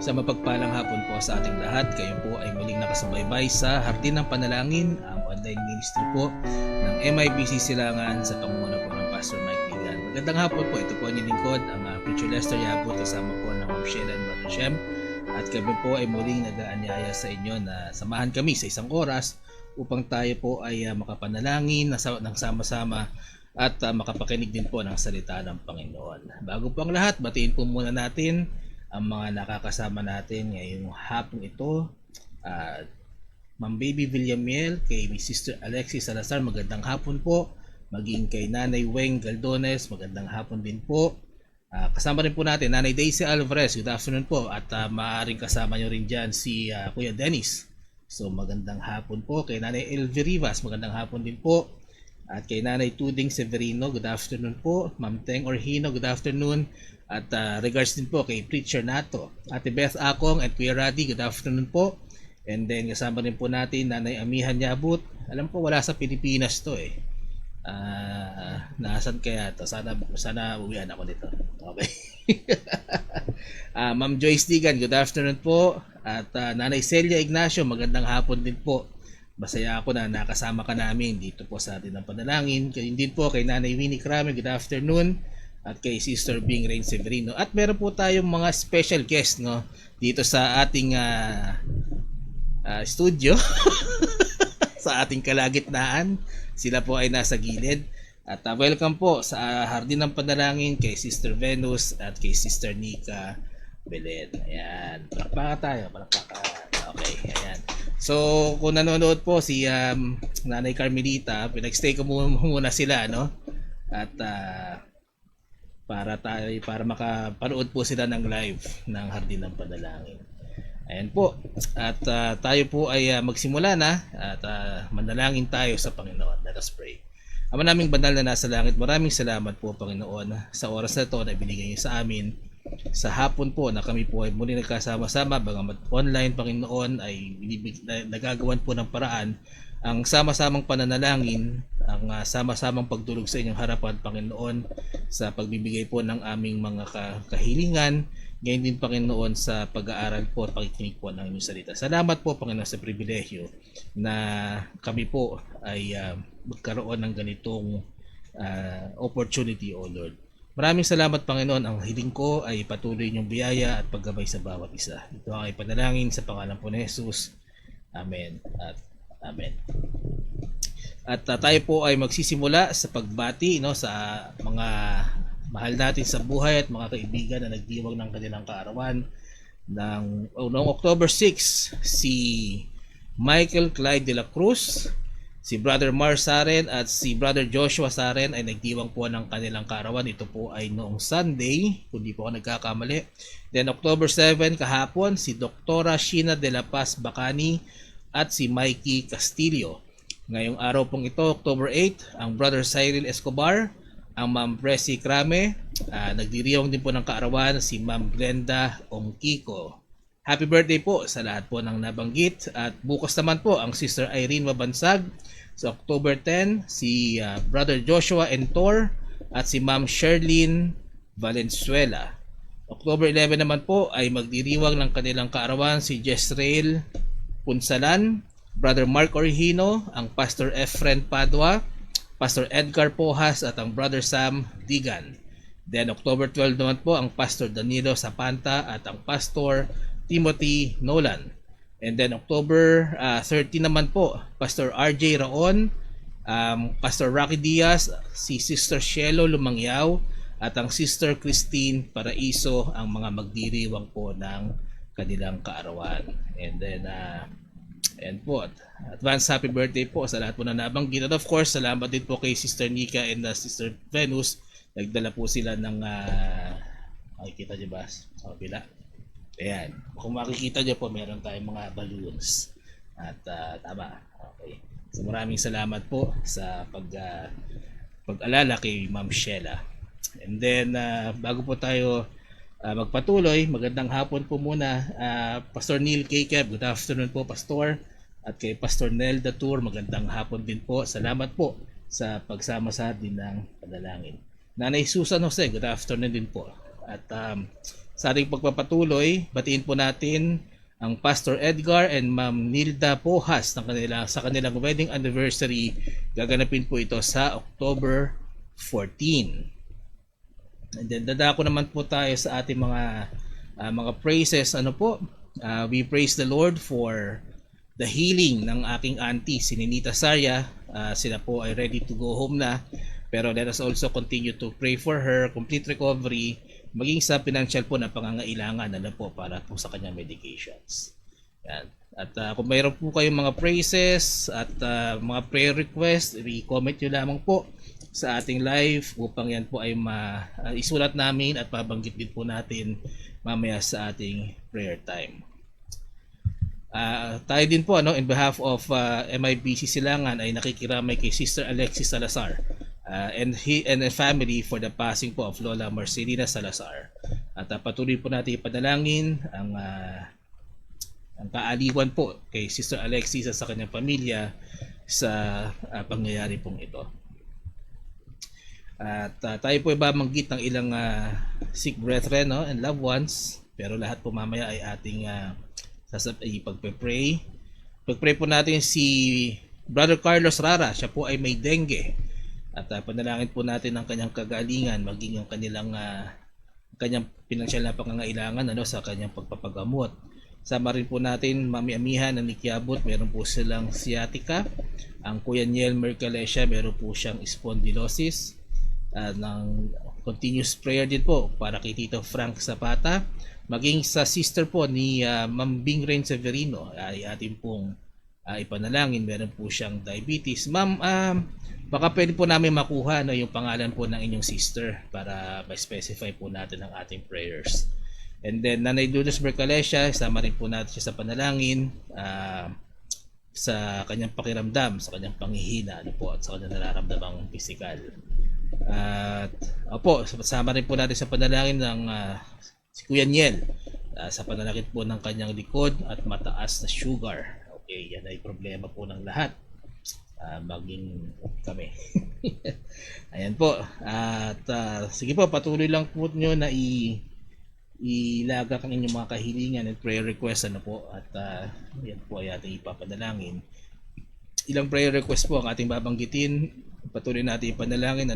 Sa mapagpalang hapon po sa ating lahat, kayo po ay muling nakasubaybay sa Hardin ng Panalangin, ang online ministry po ng MIBC Silangan sa pangunguna po ng Pastor Mike Ligan. Magandang hapon po, ito po ang lingkod, ang Preacher Lester Yabut, kasama po ng Ma'am Sheila and Brother Shem. At kami po ay muling nag-aanyaya sa inyo na samahan kami sa isang oras upang tayo po ay makapanalangin ng sama-sama at makapakinig din po ng salita ng Panginoon. Bago po ang lahat, batiin po muna natin ang mga nakakasama natin ngayong hapong ito. Ma'am Baby Villamiel, kay Sister Alexis Salazar, magandang hapon po. Maging kay Nanay Weng Galdones, magandang hapon din po. Kasama rin po natin Nanay Daisy Alvarez, good afternoon po. At maaaring kasama nyo rin dyan si Kuya Dennis. So magandang hapon po. Kay Nanay Elvie Rivas, magandang hapon din po. At kay Nanay Tuding Severino, good afternoon po. Ma'am Teng Orhino, good afternoon. At regards din po kay Preacher Nato. Ate Beth Akong at Kuya Raddy, good afternoon po. And then kasama rin po natin Nanay Amihan Yabut. Alam ko wala sa Pilipinas to eh. Nasaan kaya to? Sana uwian ako dito. Okay. Ma'am Joyce Digan, good afternoon po. At Nanay Celia Ignacio, magandang hapon din po. Masaya ako na nakasama ka namin dito po sa atin ng panalangin. Kaya din po kay Nanay Winnie Kramer, good afternoon. At kay Sister Bing Rain Severino. At meron po tayong mga special guest no dito sa ating studio. Sa ating kalagitnaan. Sila po ay nasa gilid. At welcome po sa Hardin ng Panalangin kay Sister Venus at kay Sister Nika Belen. Ayan. Palakpakan tayo. Palakpakan. Okay. Ayan. So kung nanonood po si Nanay Carmelita, pinag-stay ko muna sila no. At para makapanood po sila ng live ng Hardin ng Panalangin. Ayan po. At tayo po ay magsimula na at manalangin tayo sa Panginoon. Let us pray. Ama naming banal na nasa langit, maraming salamat po Panginoon sa oras na ito na ibinigay niyo sa amin. Sa hapon po na kami po ay muli nagkasama-sama, bagamat online Panginoon ay nagagawan po ng paraan ang sama-samang pananalangin, ang sama-samang pagdulog sa inyong harapan Panginoon sa pagbibigay po ng aming mga kahilingan, ngayon din Panginoon sa pag-aaral po at pakikinig po ng inyong salita. Salamat po Panginoon sa pribilehyo na kami po ay magkaroon ng ganitong opportunity O Lord. Maraming salamat Panginoon, ang hiling ko ay patuloy niyong biyaya at paggabay sa bawat isa. Ito ang ipanalangin sa pangalan po ni Jesus. Amen at Amen. At tayo po ay magsisimula sa pagbati no sa mga mahal natin sa buhay at mga kaibigan na nagdiwang ng kanilang kaarawan. Noong October 6, si Michael Clyde de la Cruz, si Brother Mar Saren at si Brother Joshua Saren ay nagdiwang po ng kanilang kaarawan. Ito po ay noong Sunday, kung di po ako nagkakamali. Then October 7 kahapon, si Doktora Sheena de la Paz Bacani at si Mikey Castillo. Ngayong araw pong ito, October 8, ang Brother Cyril Escobar, ang Ma'am Presi Crame, nagdiriwang din po ng kaarawan si Ma'am Glenda Ongkiko. Happy birthday po sa lahat po ng nabanggit. At bukas naman po ang Sister Irene Mabansag. Sa October 10, si Brother Joshua Entor at si Ma'am Sherlyn Valenzuela. October 11 naman po ay magdiriwang ng kanilang kaarawan si Jezreel Punsalan, Brother Mark Orhino, ang Pastor Efren Padua, Pastor Edgar Pohas at ang Brother Sam Digan. Then October 12 naman po ang Pastor Danilo Sapanta at ang Pastor Timothy Nolan. And then October 13 naman po, Pastor RJ Raon, Pastor Rocky Diaz, si Sister Shelo Lumangyaw at ang Sister Christine Paraiso ang mga magdiriwang po ng kanilang kaarawan. And then and po, advance happy birthday po sa lahat po na nabanggit. At of course, salamat din po kay Sister Nika and Sister Venus. Nagdala po sila ng makikita nyo ba sa kabila? Ayan, kung makikita nyo po, meron tayong mga balloons. At tama, okay. So maraming salamat po sa pag-alala kay Ma'am Sheila. And then, bago po tayo magpatuloy, magandang hapon po muna, Pastor Neil Kekeb, good afternoon po Pastor, at kay Pastor Nel Datur, magandang hapon din po. Salamat po sa pagsama sa atin ng panalangin. Nanay Susan Jose, good afternoon din po. At sa ating pagpapatuloy, batiin po natin ang Pastor Edgar and Ma'am Nilda Pohas sa kanilang wedding anniversary. Gaganapin po ito sa October 14. And then dadako naman po tayo sa ating mga praises. We praise the Lord for the healing ng aking auntie, si Ninita Sarya. Sila po ay ready to go home na. Pero let us also continue to pray for her complete recovery, maging sa financial po na pangangailangan po para po sa kanyang medications. Yan. At kung mayroon po kayong mga praises at mga prayer requests, i-comment nyo lamang po sa ating live upang yan po ay isulat namin at pabanggit din po natin mamaya sa ating prayer time. Tayo din po in behalf of MIBC Silangan ay nakikiramay kay Sister Alexis Salazar and the family for the passing po of Lola Marcelina Salazar. At patuloy po natin ipanalangin ang kaaliwan po kay Sister Alexis at sa kanyang pamilya sa pangyayari pong ito. At tayo po ibabanggit ng ilang sick brethren and loved ones, pero lahat po mamaya ay ating pagpe-pray. Pag-pray po natin si Brother Carlos Rara, siya po ay may dengue. At panalangin po natin ang kanyang kagalingan, maging ang kanyang pinansyal na pangangailangan sa kanyang pagpapagamot. Sama rin po natin Mami Amihan ng Nikiabot, meron po silang sciatica. Ang Kuya Niel Mercalesha, meron po siyang spondylosis. Ng continuous prayer din po para kay Tito Frank Zapata, maging sa sister po ni Ma'am Bing Rain Severino ay atin pong ipanalangin, meron po siyang diabetes. Ma'am, baka pwede po namin makuha yung pangalan po ng inyong sister para ma-specify po natin ang ating prayers. And then Nanay Lourdes Mercalesha, sama rin po natin siya sa panalangin sa kanyang pakiramdam, sa kanyang panghihina at sa kanyang nararamdamang physical. At sama rin po natin sa panalangin ng si Kuya Niel sa panalangin po ng kanyang likod at mataas na sugar. Okay, yan ay problema po ng lahat, maging kami. Ayan po. At sige po, patuloy lang po nyo na ilagak ang inyong mga kahilingan at prayer request at yan po ay ating ipapanalangin. Ilang prayer request po ang ating babanggitin. Patuloy natin ipanalangin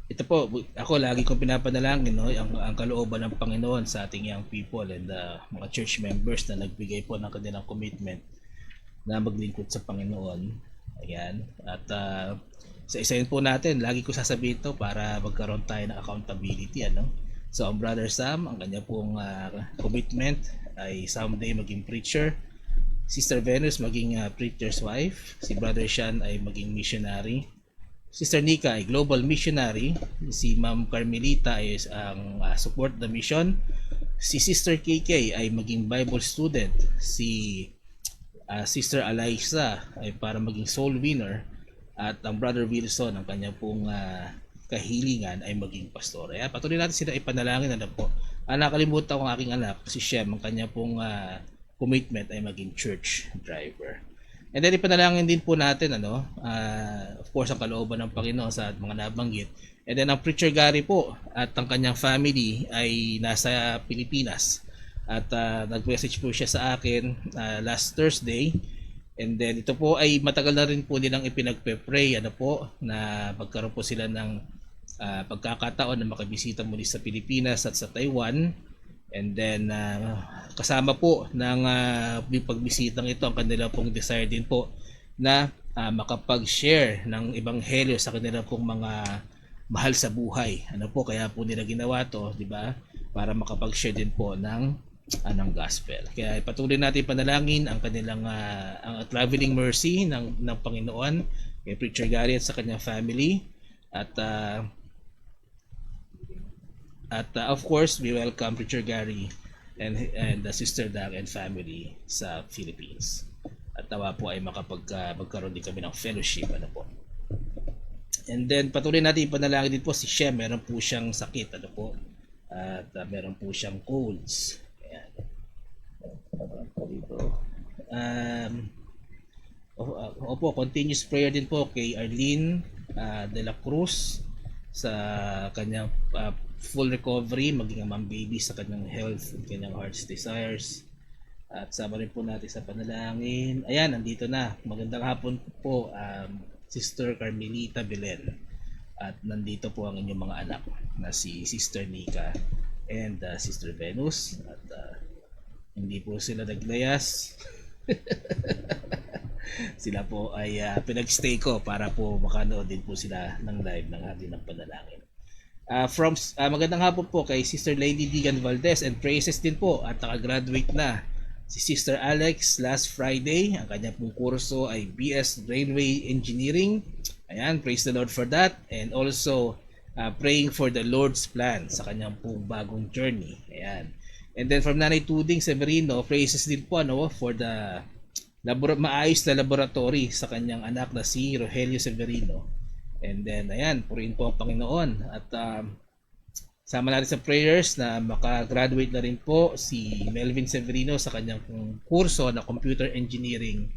ito po, ako lagi kong pinapanalangin ang kalooban ng Panginoon sa ating young people and mga church members na nagbigay po ng kanilang commitment na maglingkod sa Panginoon. Ayan. At sa isayin po natin, lagi ko sasabihin ito para magkaroon tayo ng accountability. So ang Brother Sam, ang kanya pong commitment ay someday maging preacher. Sister Venus maging preacher's wife. Si Brother Sean ay maging missionary. Sister Nika ay global missionary. Si Ma'am Carmelita ay ang support the mission. Si Sister KK ay maging Bible student. Si Sister Alyssa ay para maging soul winner. At ang Brother Wilson, ang kanya pong kahilingan ay maging pastor. Kaya patuloy natin sila ipanalangin. Ano po? Nakalimutan ko ang aking anak, si Shem, ang kanya pong commitment ay maging church driver. And then ipanalangin din po natin, of course, ang kalooban ng Panginoon sa mga nabanggit. And then ang preacher Gary po at ang kanyang family ay nasa Pilipinas. At nag-message po siya sa akin last Thursday. And then ito po ay matagal na rin po nilang ipinagpe-pray na magkaroon po sila ng pagkakataon na makabisita muli sa Pilipinas at sa Taiwan. And then kasama po ng pagbisitang ito ang kanila pong desire din po na makapag-share ng ebanghelyo sa kanila pong mga mahal sa buhay. Kaya po nila ginawa to, di ba? Para makapag-share din po ng gospel. Kaya patuloy natin panalangin ang kanilang ang traveling mercy ng Panginoon kay Preacher Gary at sa kanyang family. At of course, we welcome Preacher Gary and the Sister Dag and family sa Philippines. At tawa po ay magkaroon din kami ng fellowship. And then patuloy natin ipanalangin din po si Shem. Meron po siyang sakit. At meron po siyang colds. Ayan. Opo, continuous prayer din po kay Arlene de la Cruz sa kanyang full recovery, maging ang baby sa kanyang health at kanyang heart's desires. At sama rin po natin sa panalangin. Ayan, nandito na. Magandang hapon po, Sister Carmelita Belen. At nandito po ang inyong mga anak na si Sister Nika and Sister Venus. At hindi po sila naglayas. Sila po ay pinag-stay ko para po makanood din po sila ng live ng Hardin ng Panalangin. Magandang hapon po kay Sister Lady Digan Valdez and praises din po at nakagraduate na si Sister Alex last Friday. Ang kanyang pong kurso ay BS Railway Engineering. Ayan, praise the Lord for that. And also praying for the Lord's plan sa kanyang pong bagong journey. Ayan. And then from Nanay Tuding Severino, praises din po for the maayos na laboratory sa kanyang anak na si Rogelio Severino. And then ayan, purihin po ang Panginoon. At sama natin sa prayers na makagraduate na rin po si Melvin Severino sa kanyang kurso na computer engineering.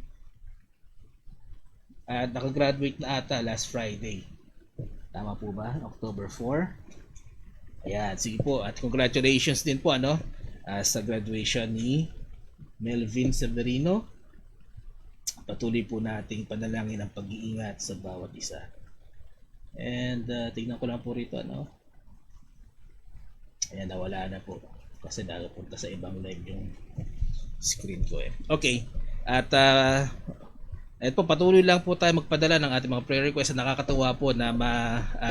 At nakagraduate na ata last Friday. Tama po ba? October 4. Ayan, sige po. At congratulations din po sa graduation ni Melvin Severino. Patuloy po nating panalangin ang pag-iingat sa bawat isa. And tignan ko lang po rito ayan, nawala na po kasi nakapunta sa ibang live yung screen ko Okay. At po, patuloy lang po tayo magpadala ng ating mga prayer requests na nakakatuwa po na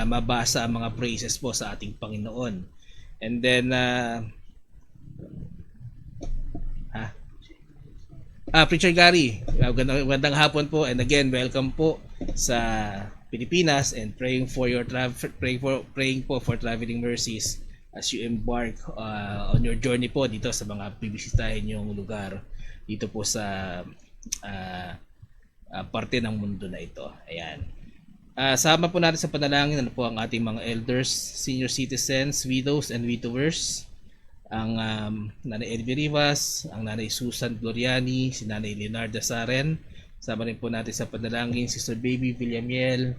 mabasa ang mga praises po sa ating Panginoon. And then Preacher Gary, magandang hapon po, and again welcome po sa Pilipinas, and praying for traveling mercies as you embark on your journey po dito sa mga bibisitahin yung lugar dito po sa parte ng mundo na ito. Ayan. Sama po natin sa panalangin po ang ating mga elders, senior citizens, widows and widowers, ang Nanay Elvie Rivas, ang Nanay Susan Gloriani, si Nanay Leonarda Saren. Sama rin po natin sa panalangin Sister Baby Villamiel,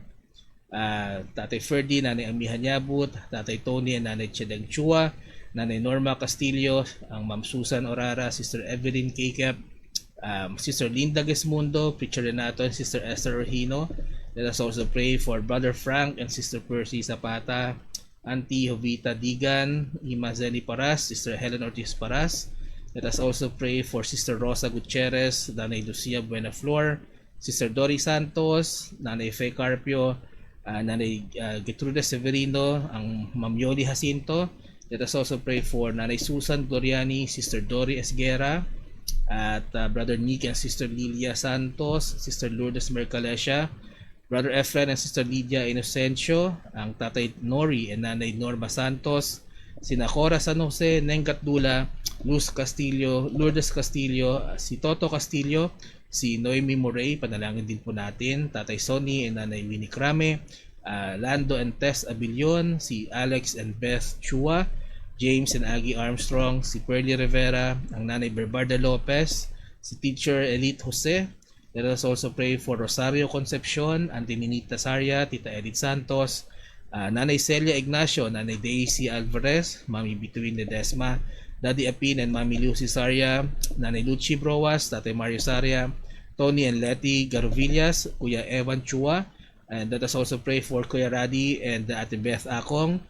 Tatay Ferdy, Nanay Amihan Yabut, Tatay Tony and Nanay Chedeng Chua, Nanay Norma Castillo, ang Ma'am Susan Orara, Sister Evelyn Kekep, Sister Linda Gesmundo, Preacher Renato, and Sister Esther Regino. Let us also pray for Brother Frank and Sister Percy Zapata, Auntie Jovita Digan, Ima Zeni Paras, Sister Helen Ortiz Paras. Let us also pray for Sister Rosa Gutierrez, Nanay Lucia Buenaflor, Sister Dory Santos, Nanay Fe Carpio, Nanay Gertrude Severino, ang Ma'am Yoli Jacinto, Let us also pray for Nanay Susan Gloriani, Sister Dory Esguera, at Brother Nick and Sister Lilia Santos, Sister Lourdes Mercalesha, Brother Efren and Sister Lydia Inocencio, ang Tatay Nori and Nanay Norma Santos, sina Cora San Jose, Nengat Dula, Luz Castillo, Lourdes Castillo, si Toto Castillo, si Noemi Morey, panalangin din po natin, Tatay Sonny and Nanay Winnie Crame, Lando and Tess Abilion, si Alex and Beth Chua, James and Aggie Armstrong, si Pearly Rivera, ang Nanay Berbarda Lopez, si Teacher Elite Jose. Let us also pray for Rosario Concepcion, Auntie Ninita Saria, Tita Edith Santos, Nanay Celia Ignacio, Nanay Daisy Alvarez, Mami Bituin Ledesma, Daddy Apin and Mami Lucy Saria, Nanay Luchi Broas, Tatay Mario Saria, Tony and Letty Garovillas, Kuya Evan Chua, and let us also pray for Kuya Radi and Ate Beth Akong,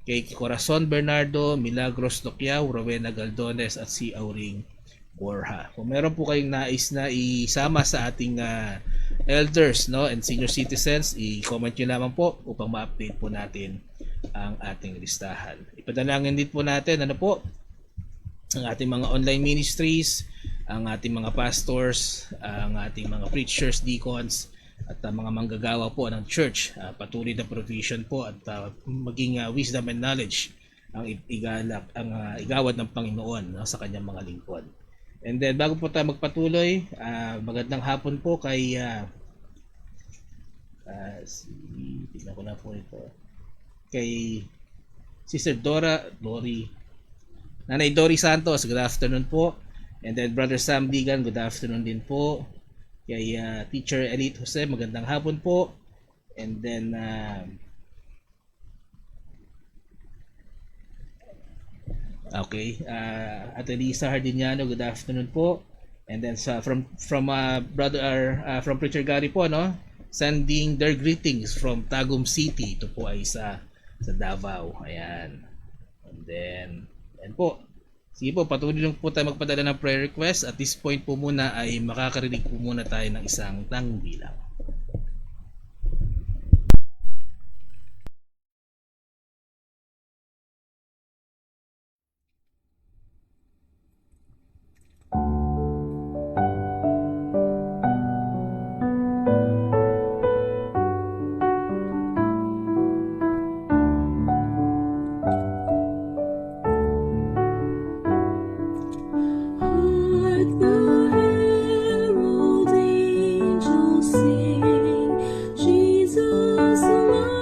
kay Corazon Bernardo, Milagros Loquiao, Rowena Galdones at si Auring Borja. Kung meron po kayong nais na isama sa ating elders, no, and senior citizens, i-comment nyo lamang po upang ma-update po natin ang ating listahan. Ipadalangin din po natin ang ating mga online ministries, ang ating mga pastors, ang ating mga preachers, deacons, at mga manggagawa po ng church. Patuloy na provision po at maging wisdom and knowledge ang igawad ng Panginoon, no, sa kanyang mga lingkod. And then bago po tayo magpatuloy, magandang hapon po kay tignan ko na po ito, kay Sister Nanay Dory Santos, good afternoon po. And then Brother Sam Digan, good afternoon din po. Kay Teacher Elite Jose, magandang hapon po. And then Ate Lisa Hardiniano, good afternoon po. And then from from Preacher Gary po, no, sending their greetings from Tagum City. Ito po ay sa Davao. Ayan. And then po, sige po, patuloy lang po tayo magpadala ng prayer request. At this point po muna ay makakarinig po muna tayo ng isang tangbilang. Jesus.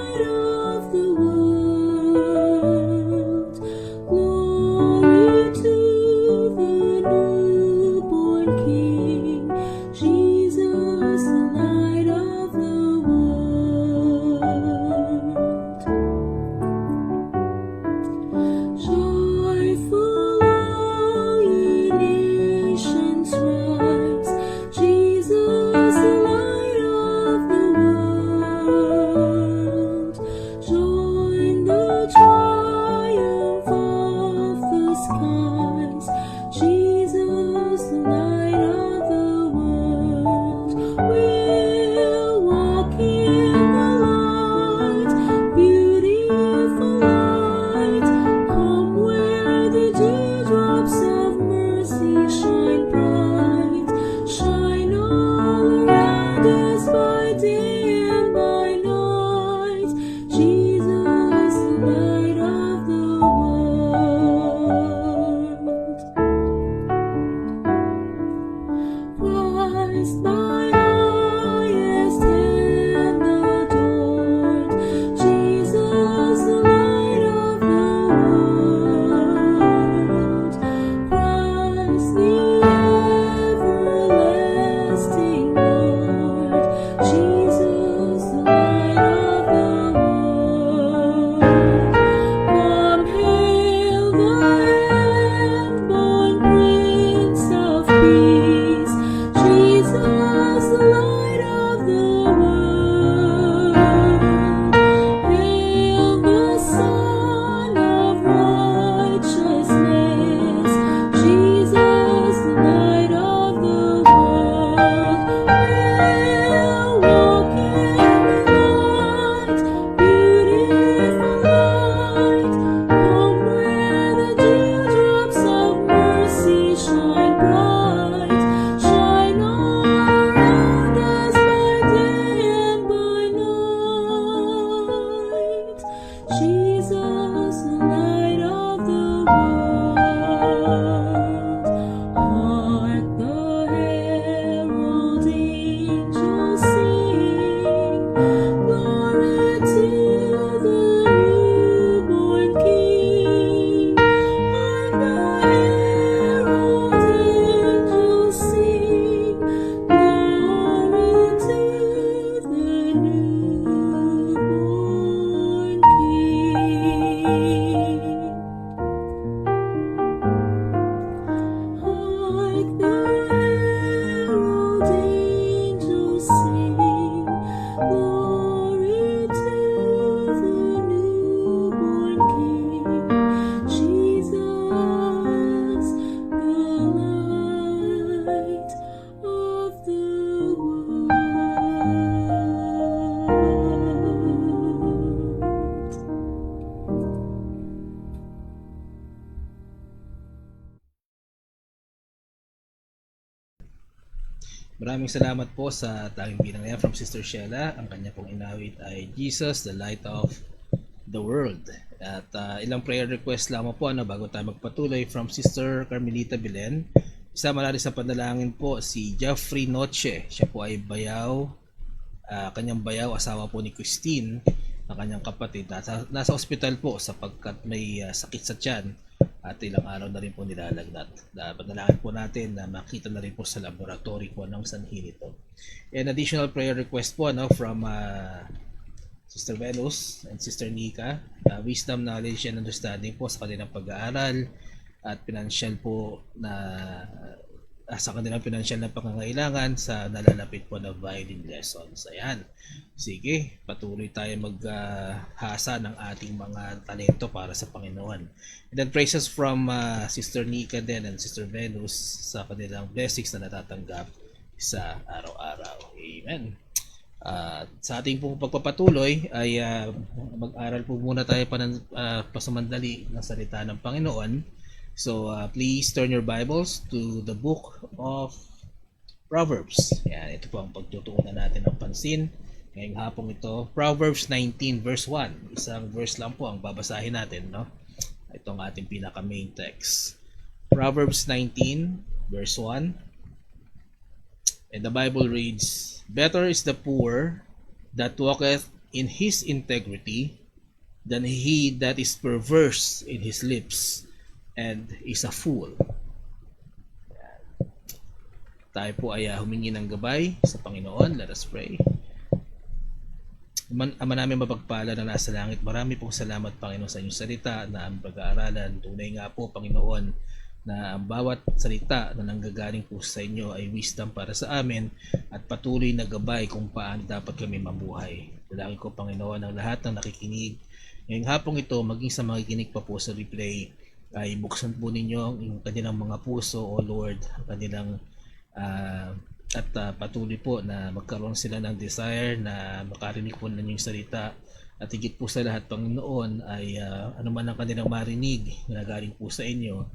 maraming salamat po sa tanging binang yan from Sister Sheila. Ang kanya pong inawit ay Jesus, the light of the world. At ilang prayer request lamang po bago tayo magpatuloy from Sister Carmelita Belen. Isama natin sa panalangin po si Jeffrey Noche. Siya po ay bayaw, kanyang bayaw, asawa po ni Christine, ang kanyang kapatid. Nasa ospital po sapagkat may sakit sa tiyan at ilang araw na rin po nilalagnat. Panalangin po natin na makita na rin po sa laboratory po ng sanhi nito. And additional prayer request po from Sister Venus and Sister Nika, wisdom, knowledge, and understanding po sa kanilang pag-aaral at financial po na sa kanilang financial na pangangailangan sa nalalapit po na violin lessons. Ayan. Sige, patuloy tayo maghasa ng ating mga talento para sa Panginoon. And then praises from Sister Nika din and Sister Venus sa kanilang blessings na natatanggap sa araw-araw. Amen. Sa ating pong pagpapatuloy ay mag-aral po muna tayo pasamandali ng salita ng Panginoon. So please turn your Bibles to the book of Proverbs. Yan, ito po ang pagtutuunan natin ng pansin ngayong hapong ito. Proverbs 19 verse 1. Isang verse lang po ang babasahin natin, no? Ito ang ating pinaka main text. Proverbs 19 verse 1. And the Bible reads, "Better is the poor that walketh in his integrity than he that is perverse in his lips and is a fool." Tayo po ay humingi ng gabay sa Panginoon. Let us pray. Ama namin mapagpala na nasa langit, marami pong salamat, Panginoon, sa inyong salita na ang pag-aaralan. Tunay nga po, Panginoon, na ang bawat salita na nanggagaling po sa inyo ay wisdom para sa amin at patuloy na gabay kung paano dapat kami mabuhay. Dalangin ko, Panginoon, ang lahat ng nakikinig ngayong hapong ito, maging sa makikinig pa po sa replay, ay buksan po ninyo yung kanilang mga puso, O Lord, ang kanilang at patuloy po na magkaroon sila ng desire na makarinig po ng inyong salita. At higit po sa lahat, Panginoon, ay anuman ang kanilang marinig na galing po sa inyo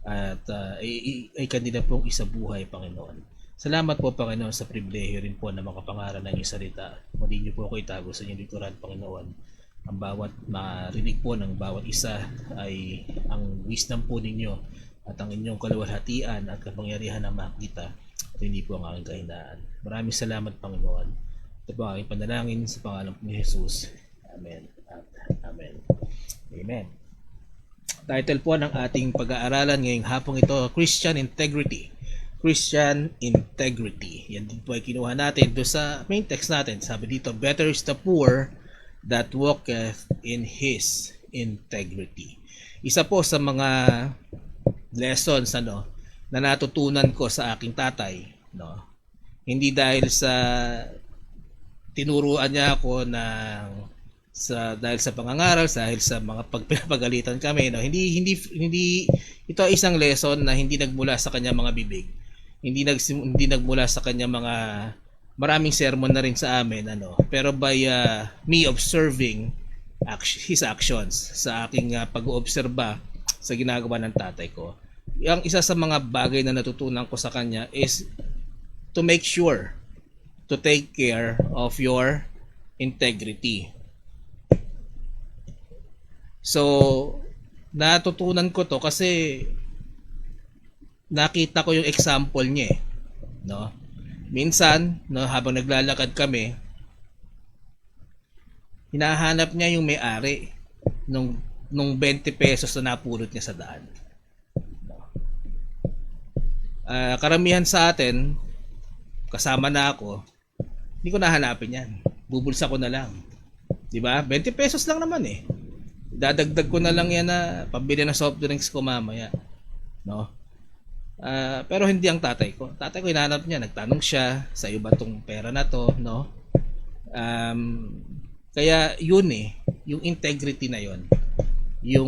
at ay kanila pong isabuhay, Panginoon. Salamat po, Panginoon, sa pribilehiyo rin po na makapangaral ng inyong salita. Muli niyo po ako itago sa inyong likuran, Panginoon. Ang bawat marinig po ng bawat isa ay ang wisdom po ninyo at ang inyong kaluwalhatian at kapangyarihan na makita at hindi po ang aking kahinaan. Maraming salamat, Panginoon. Ito po ang aking panalangin sa pangalan ni Jesus. Amen at Amen. Amen. Title po ng ating pag-aaralan ngayong hapong ito, Christian Integrity. Christian Integrity. Yan din po ay kinuha natin doon sa main text natin. Sabi dito, better is the poor that walketh in his integrity. Isa po sa mga lessons na natutunan ko sa aking tatay, no? Hindi dahil sa tinuruan niya ako dahil sa pangangaral, dahil sa mga pagpapagalitan kami, no? Hindi ito ay isang lesson na hindi nagmula sa kanya mga bibig. Hindi nagmula sa kanya mga maraming sermon na rin sa amin, pero by me observing his actions, sa aking pag-oobserba sa ginagawa ng tatay ko. Ang isa sa mga bagay na natutunan ko sa kanya is to make sure to take care of your integrity. So, natutunan ko to kasi nakita ko yung example niya, no? Minsan, habang naglalakad kami, hinahanap niya yung may-ari nung 20 pesos na napulot niya sa daan. Karamihan sa atin, kasama na ako, hindi ko nahanapin yan. Bubulsa ko na lang. 'Di ba? 20 pesos lang naman eh. Dadagdag ko na lang yan na pambili ng soft drinks ko mamaya. No? Pero hindi ang tatay ko. Tatay ko hinahanap niya, nagtanong siya, sa iyo ba tong pera na to, no? Kaya yun yung integrity na yun. Yun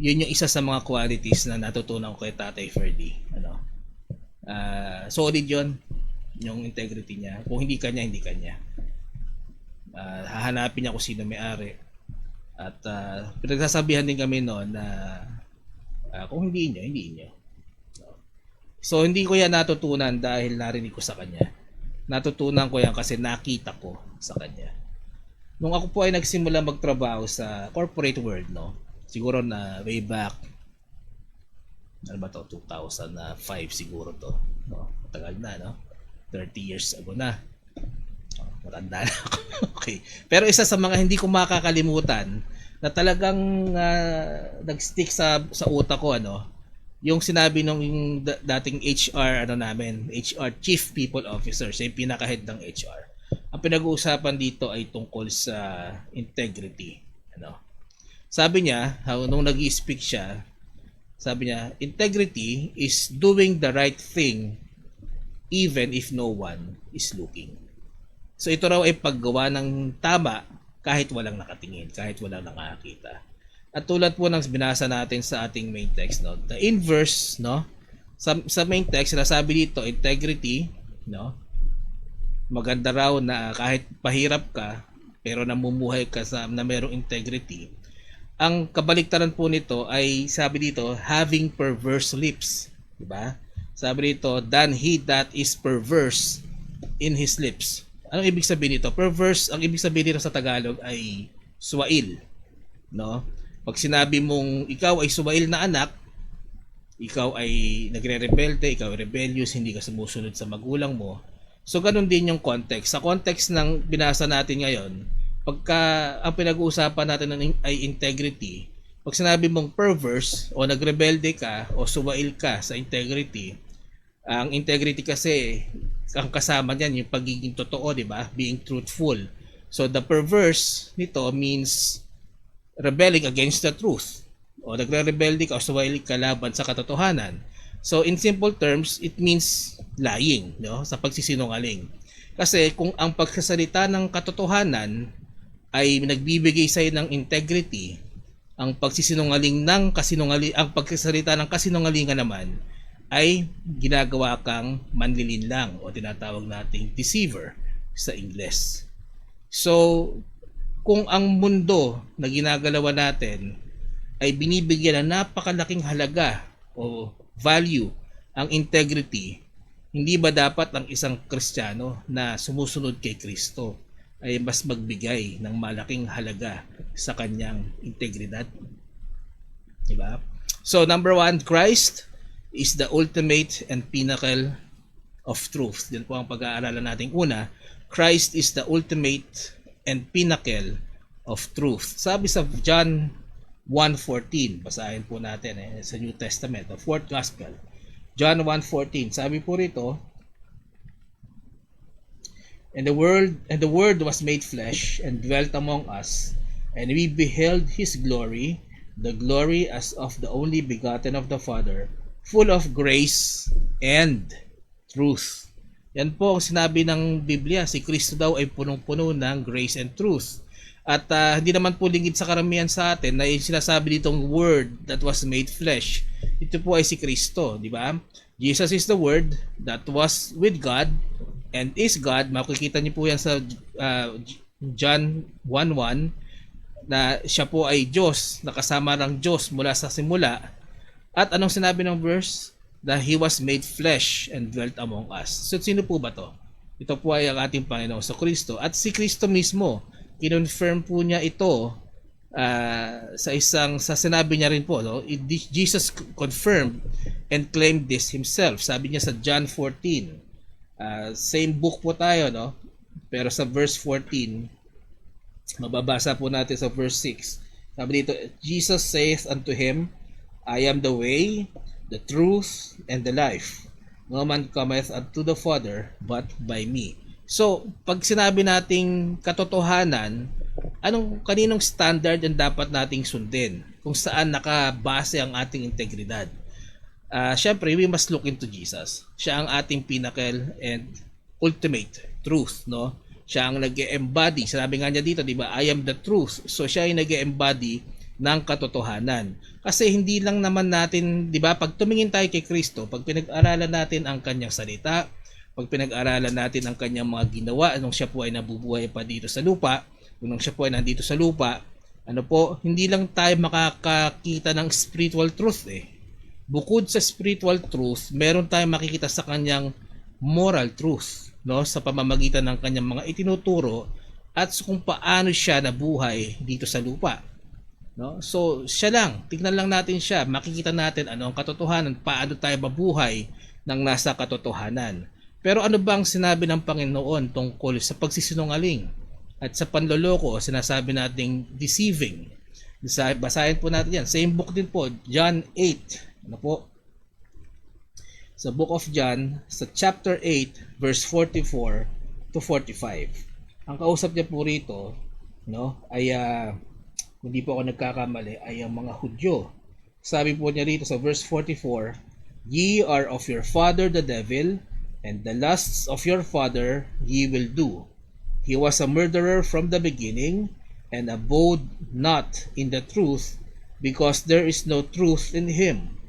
yung isa sa mga qualities na natutunan ko kay Tatay Ferdy, solid yun, yung integrity niya. Kung hindi kanya, hindi kanya. Hahanapin niya kung sino may-ari. At pinagsasabihan din kami noon na kung hindi niyo. So hindi ko yan natutunan dahil narinig ko sa kanya. Natutunan ko yan kasi nakita ko sa kanya. Nung ako po ay nagsimula magtrabaho sa corporate world, no, siguro na way back, ano ba to, 2005 siguro to, no, matagal na, no, 30 years ago na, matanda na ako. Okay, pero isa sa mga hindi ko makakalimutan na talagang nagstick sa utak ko, ano, yung sinabi nung yung dating HR HR Chief People Officer, siya yung pinaka-head ng HR. Ang pinag-uusapan dito ay tungkol sa integrity, ano. Sabi niya, nung nag-i-speak siya, sabi niya, integrity is doing the right thing even if no one is looking. So ito raw ay paggawa ng tama kahit walang nakatingin, kahit walang nakakita. At tulad po ng binasa natin sa ating main text, no, the inverse, no, sa main text sinasabi dito, integrity, no, maganda raw na kahit pahirap ka pero namumuhay ka na mayroong integrity. Ang kabaliktaran po nito ay sabi dito, having perverse lips, di ba? Sabi dito, than he that is perverse in his lips. Anong ibig sabihin nito? Perverse, ang ibig sabihin nito sa Tagalog ay suwail, no? Pag sinabi mong ikaw ay suwail na anak, ikaw ay nagre-rebelde, ikaw ay rebellious, hindi ka sumusunod sa magulang mo. So ganun din yung context. Sa context ng binasa natin ngayon, pagka ang pinag-uusapan natin ay integrity, pag sinabi mong perverse o nagrebelde ka o suwail ka sa integrity, ang integrity kasi ang kasama niyan yung pagiging totoo, di ba? Being truthful. So the perverse nito means rebelling against the truth. O nagre-rebelde ka o suwail ka laban sa katotohanan. So in simple terms, it means lying, no, sa pagsisinungaling. Kasi kung ang pagsasalita ng katotohanan ay nagbibigay sa iyo ng integrity, ang pagsisinungaling ng ang pagsasalita ng kasinungalingan naman ay ginagawa kang manlilinlang o tinatawag nating deceiver sa Ingles. So kung ang mundo na ginagalawan natin ay binibigyan ng napakalaking halaga o value ang integrity, hindi ba dapat ang isang Kristiyano na sumusunod kay Kristo ay mas magbigay ng malaking halaga sa kanyang integridad? Diba? So number 1, Christ is the ultimate and pinnacle of truth. Yan po ang pag-aaralan natin. Una, Christ is the ultimate and pinnacle of truth. Sabi sa John 1:14, basahin po natin sa New Testament, the fourth gospel. John 1:14, sabi po rito, And the word was made flesh and dwelt among us, and we beheld his glory, the glory as of the only begotten of the Father, full of grace and truth. Yan po ang sinabi ng Biblia, si Kristo daw ay punong-puno ng grace and truth. At hindi naman po lingid sa karamihan sa atin na yung sinasabi ditong word that was made flesh. Ito po ay si Kristo, di ba? Jesus is the word that was with God and is God. Makikita niyo po yan sa John 1:1 na siya po ay Diyos, nakasama ng Diyos mula sa simula. At anong sinabi ng verse? That He was made flesh and dwelt among us. So sino po ba to? Ito po ay ang ating Panginoon sa Kristo. At si Kristo mismo, kinonfirm po niya ito sa sinabi niya rin po, no? Jesus confirmed and claimed this himself. Sabi niya sa John 14, same book po tayo, no? Pero sa verse 14, mababasa po natin sa verse 6. Sabi dito, Jesus saith unto him, I am the way, the truth, and the life. No man cometh unto the Father but by me. So, pag sinabi nating katotohanan, kaninong standard ang dapat nating sundin? Kung saan nakabase ang ating integridad? Syempre, we must look into Jesus. Siya ang ating pinnacle and ultimate truth, no? Siya ang nag-embody. Sinabi nga niya dito, di ba? I am the truth. So, siya ay nag-embody ng katotohanan. Kasi hindi lang naman natin, di ba? Pag tumingin tayo kay Kristo, pag pinag-aralan natin ang kanyang salita, pag pinag-aralan natin ang kanyang mga ginawa, nung siya po ay nabubuhay pa dito sa lupa, nung siya po ay nandito sa lupa, hindi lang tayo makakakita ng spiritual truth Bukod sa spiritual truth, meron tayong makikita sa kanyang moral truth, no, sa pamamagitan ng kanyang mga itinuturo at kung paano siya nabuhay dito sa lupa. No? So, siya lang, tignan lang natin siya, makikita natin ano ang katotohanan, paano tayo mabuhay ng nasa katotohanan. Pero ano bang sinabi ng Panginoon tungkol sa pagsisinungaling at sa panloloko o sinasabi nating deceiving? Basahin po natin yan. Same book din po, John 8. Ano po? Sa book of John, sa chapter 8, verse 44 to 45. Ang kausap niya po rito, no, ay kung di po ako nagkakamali, ay ang mga Hudyo. Sabi po niya rito sa verse 44, "Ye are of your father the devil, and the lusts of your father ye will do. He was a murderer from the beginning, and abode not in the truth, because there is no truth in him.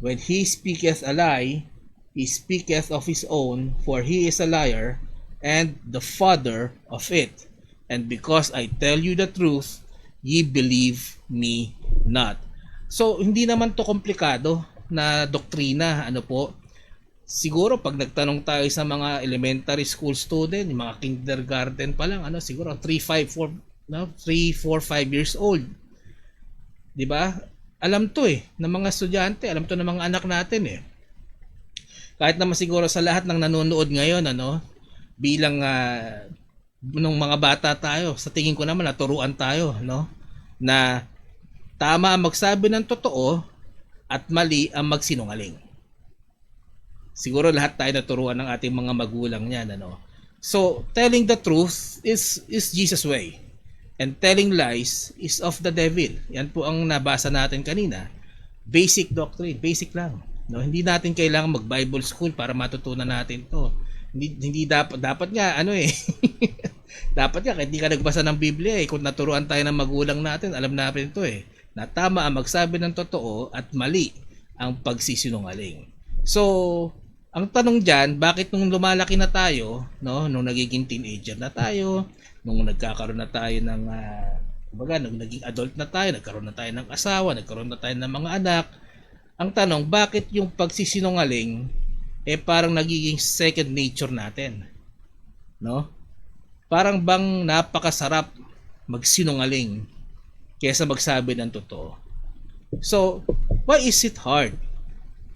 When he speaketh a lie, he speaketh of his own, for he is a liar, and the father of it. And because I tell you the truth, ye believe me not." So, hindi naman to komplikado na doktrina, ano po. Siguro pag nagtanong tayo sa mga elementary school student, yung mga kindergarten pa lang, ano, siguro 3, 4, 5 years old. 'Di ba? Alam to ng mga estudyante, alam to ng mga anak natin Kahit naman siguro sa lahat ng nanonood ngayon, ano, bilang nung mga bata tayo, sa tingin ko naman naturuan tayo, no, na tama ang magsabi ng totoo at mali ang magsinungaling. Siguro lahat tayo naturuan ng ating mga magulang niyan, ano. So, telling the truth is Jesus' way. And telling lies is of the devil. Yan po ang nabasa natin kanina. Basic doctrine, basic lang. No, hindi natin kailangan mag-Bible school para matutunan natin 'to. Hindi dapat nga dapat nga kahit hindi ka nagbasa ng Biblia kung naturuan tayo ng magulang natin, alam natin 'to na tama ang magsabi ng totoo at mali ang pagsisinungaling. So, ang tanong diyan, bakit nung lumalaki na tayo, no, nung nagiging teenager na tayo, nung nagkakaroon na tayo ng nung naging adult na tayo, nagkaroon na tayo ng asawa, nagkaroon na tayo ng mga anak, ang tanong, bakit yung pagsisinungaling parang nagiging second nature natin? No? Parang bang napakasarap magsinungaling kaysa magsabi ng totoo. So, why is it hard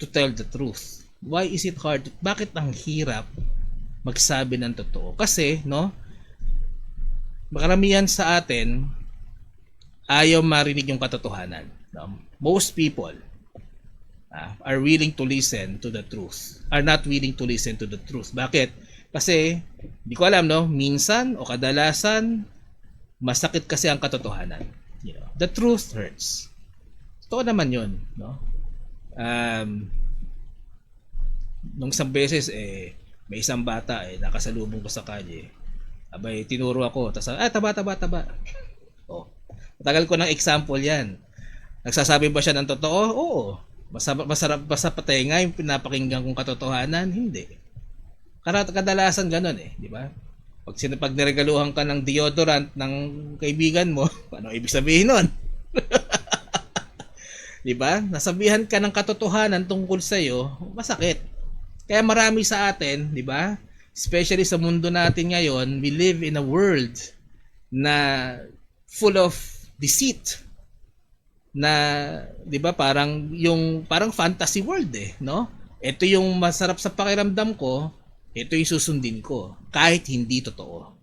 to tell the truth? Why is it hard? Bakit ang hirap magsabi ng totoo? Kasi, no, makaramihan sa atin ayaw marinig yung katotohanan. No? Most people are willing to listen to the truth. Are not willing to listen to the truth. Bakit? Kasi, di ko alam, no, minsan o kadalasan, masakit kasi ang katotohanan. You know, the truth hurts. Totoo naman yun, no? Nung isang beses, may isang bata, nakasalubong ko sa kalye. Abay, tinuro ako. Tapos, taba. Oh, matagal ko ng example yan. Nagsasabi ba siya ng totoo? Oo. Masarap ba sa patenga yung pinapakinggan kong katotohanan? Hindi. Kadalasan ganun di ba? Pag niregaluhan ka ng deodorant ng kaibigan mo, ano ibig sabihin nun? Di ba? Nasabihan ka ng katotohanan tungkol sa iyo, masakit. Kaya marami sa atin, di ba? Especially sa mundo natin ngayon, we live in a world na full of deceit. Na 'di ba parang fantasy world no? Ito yung masarap sa pakiramdam ko, ito yung susundin ko kahit hindi totoo.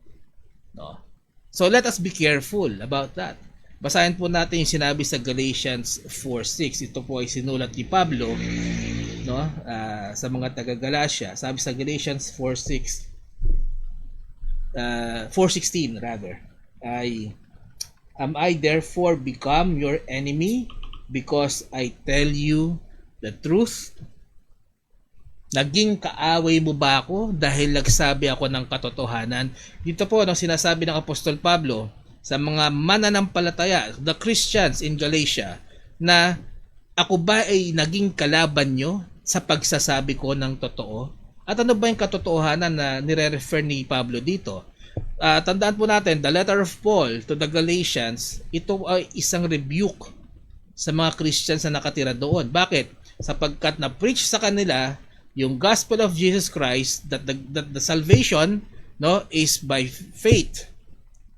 No? So let us be careful about that. Basahin po natin yung sinabi sa Galatians 4:6. Ito po ay sinulat ni Pablo, no? Sa mga taga-Galatia. Sabi sa Galatians 4:6 4:16 rather, ay am I therefore become your enemy because I tell you the truth? Naging kaaway mo ba ako dahil nagsabi ako ng katotohanan? Dito po ang sinasabi ng Apostol Pablo sa mga mananampalataya, the Christians in Galatia, na ako ba ay naging kalaban nyo sa pagsasabi ko ng totoo? At ano ba yung katotohanan na nire-refer ni Pablo dito? Tandaan po natin, the letter of Paul to the Galatians, ito ay isang rebuke sa mga Christians na nakatira doon. Bakit? Sapagkat na-preach sa kanila yung gospel of Jesus Christ, that the salvation, no, is by faith,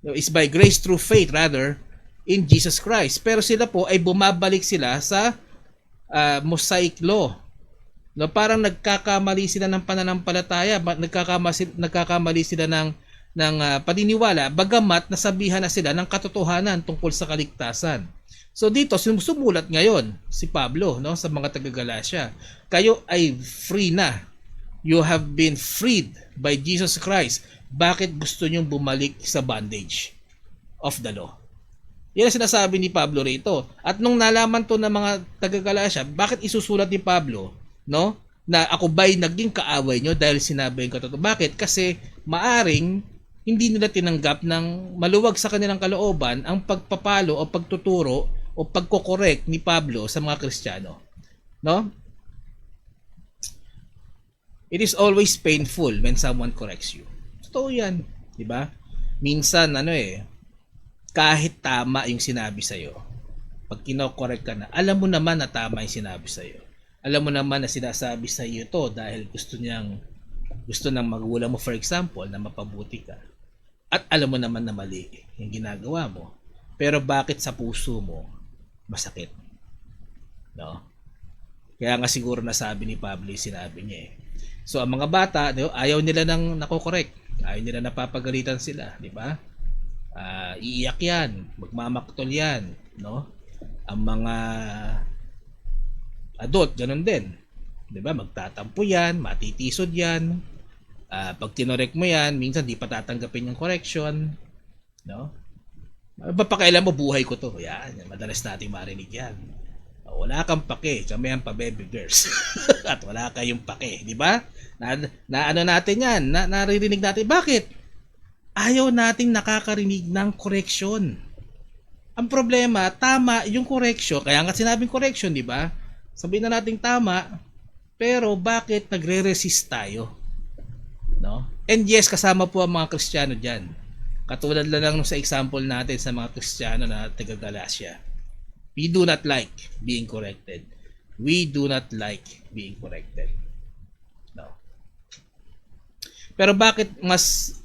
no, is by grace through faith rather in Jesus Christ. Pero sila po ay bumabalik sila sa Mosaic law. No, parang nagkakamali sila ng pananampalataya, nagkakamali sila ng paniniwala, bagamat nasabihan na sila ng katotohanan tungkol sa kaligtasan. So dito sumulat ngayon si Pablo, no, sa mga taga-Galacia, kayo ay free na. You have been freed by Jesus Christ. Bakit gusto nyong bumalik sa bondage of the law? Yan ang sinasabi ni Pablo rito. At nung nalaman to ng mga taga-Galacia, bakit isusulat ni Pablo, no, na ako ba'y naging kaaway nyo dahil sinabi yung katotohanan? Bakit? Kasi maaring hindi nila tinanggap ng maluwag sa kanilang kalooban ang pagpapalo o pagtuturo o pagkokorek ni Pablo sa mga Kristiyano. No? It is always painful when someone corrects you. Totoo yan. Diba? Minsan, kahit tama yung sinabi sa'yo, pag kinokorek ka na, alam mo naman na tama yung sinabi sa'yo. Alam mo naman na sinasabi sa'yo to dahil gusto ng magulang mo, for example, na mapabuti ka. At alam mo naman na mali yung ginagawa mo. Pero bakit sa puso mo masakit? No? Kaya nga siguro nasabi ni Pablo yung sinabi niya eh. So ang mga bata, ayaw nila nang nakokorek. Ayaw nila napapagalitan sila, di ba? Iiyak yan, magmamaktol yan, no? Ang mga adult, ganun din. 'Di ba? Magtatampo yan, matitisod yan. Pag tinorek mo yan, minsan di pa tatanggapin yung correction, no? Papakialam mo, buhay ko to. Yan, madalas nating marinig yan. Wala kang pake, kami ang pa-baby girls. At wala kayong pake, di ba? Ano natin yan, naririnig natin. Bakit? Ayaw nating nakakarinig ng correction. Ang problema, tama yung correction. Kaya nga sinabing correction, di ba? Sabihin na nating tama, pero bakit nagre-resist tayo? No? And yes, kasama po ang mga Kristiyano dyan. Katulad lang sa example natin sa mga Kristiyano na taga-Galacia. We do not like being corrected. We do not like being corrected. No. Pero bakit mas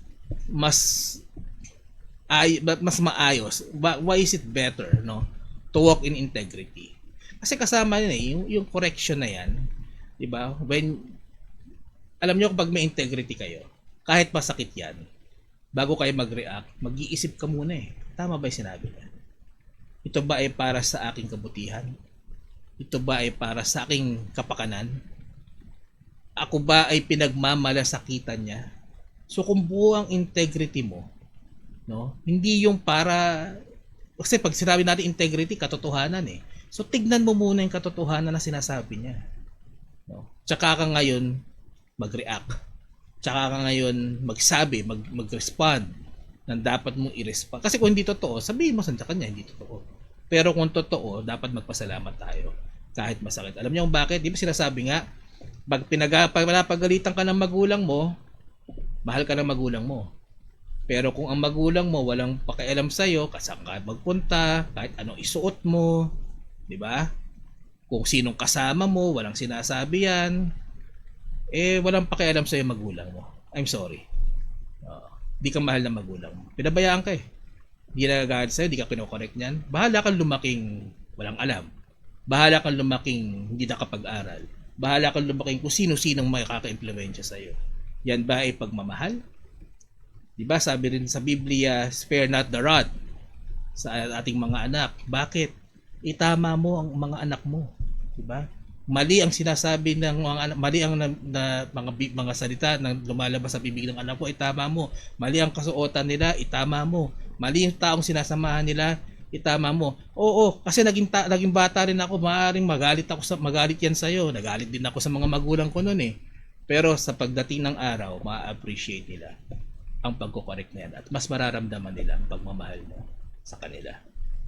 maayos? Why is it better, no, to walk in integrity? Kasi kasama yun yung correction na yan, di ba? When alam niyo kapag may integrity kayo, kahit masakit yan, bago kayo mag-react, mag-iisip ka muna eh. Tama ba yung sinabi niya? Ito ba ay para sa aking kabutihan? Ito ba ay para sa aking kapakanan? Ako ba ay pinagmamalasakitan niya? So kung buo ang integrity mo, no, hindi yung para, kasi pag sinabi natin integrity, katotohanan eh. So tignan mo muna yung katotohanan na sinasabi niya. No? Tsaka ka ngayon mag-react. Tsaka ka ngayon magsabi, mag-respond ng dapat mong i-respond. Kasi kung hindi totoo, sabihin mo sa kanya, hindi totoo. Pero kung totoo, dapat magpasalamat tayo kahit masakit. Alam niyo kung bakit? Di ba sinasabi nga, pag pinapagalitan ka ng magulang mo, mahal ka ng magulang mo. Pero kung ang magulang mo walang pakialam sa'yo, saan ka magpunta, kahit anong isuot mo, di ba? Kung sinong kasama mo, walang sinasabi yan, walang pakialam sa'yo magulang mo. I'm sorry. Di ka mahal ng magulang mo. Pinabayaan ka eh. Di nagagalit sa'yo, di ka kinokorek niyan. Bahala kang lumaking walang alam. Bahala kang lumaking hindi nakapag-aral. Bahala kang lumaking kung sino-sinong makaka-impluwensya sa'yo. Yan ba ay pagmamahal? Diba sabi rin sa Biblia, spare not the rod sa ating mga anak. Bakit? Itama mo ang mga anak mo. Diba? Mali ang sinasabi ng mga anak, mali ang mga salita na lumalabas sa bibig ng anak ko, itama mo. Mali ang kasuotan nila, itama mo. Mali yung taong sinasamahan nila, itama mo. Oo, kasi naging bata rin ako, maaaring magalit yan sa iyo. Nagalit din ako sa mga magulang ko noon eh. Pero sa pagdating ng araw, ma-appreciate nila ang pagko-correct na yan at mas mararamdaman nila ang pagmamahal mo sa kanila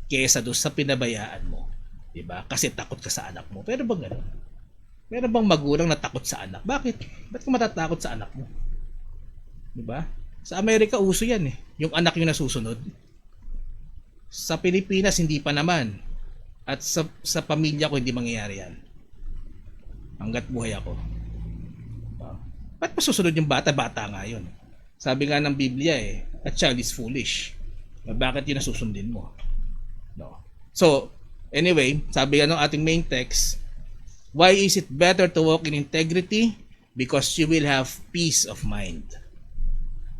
kaysa doon sa pinabayaan mo, di ba? Kasi takot ka sa anak mo. Pero bang gano'n? Meron bang magulang na takot sa anak? Bakit? Ba't ka matatakot sa anak mo? Di ba? Sa Amerika uso yan eh. Yung anak yung nasusunod. Sa Pilipinas hindi pa naman. At sa pamilya ko hindi mangyayari yan. Hanggat buhay ako. Ba't masusunod yung bata? Bata nga yun. Sabi nga ng Biblia a child is foolish. Bakit yun nasusundin mo? No. So, anyway, sabi nga ng ating main text, why is it better to walk in integrity? Because you will have peace of mind.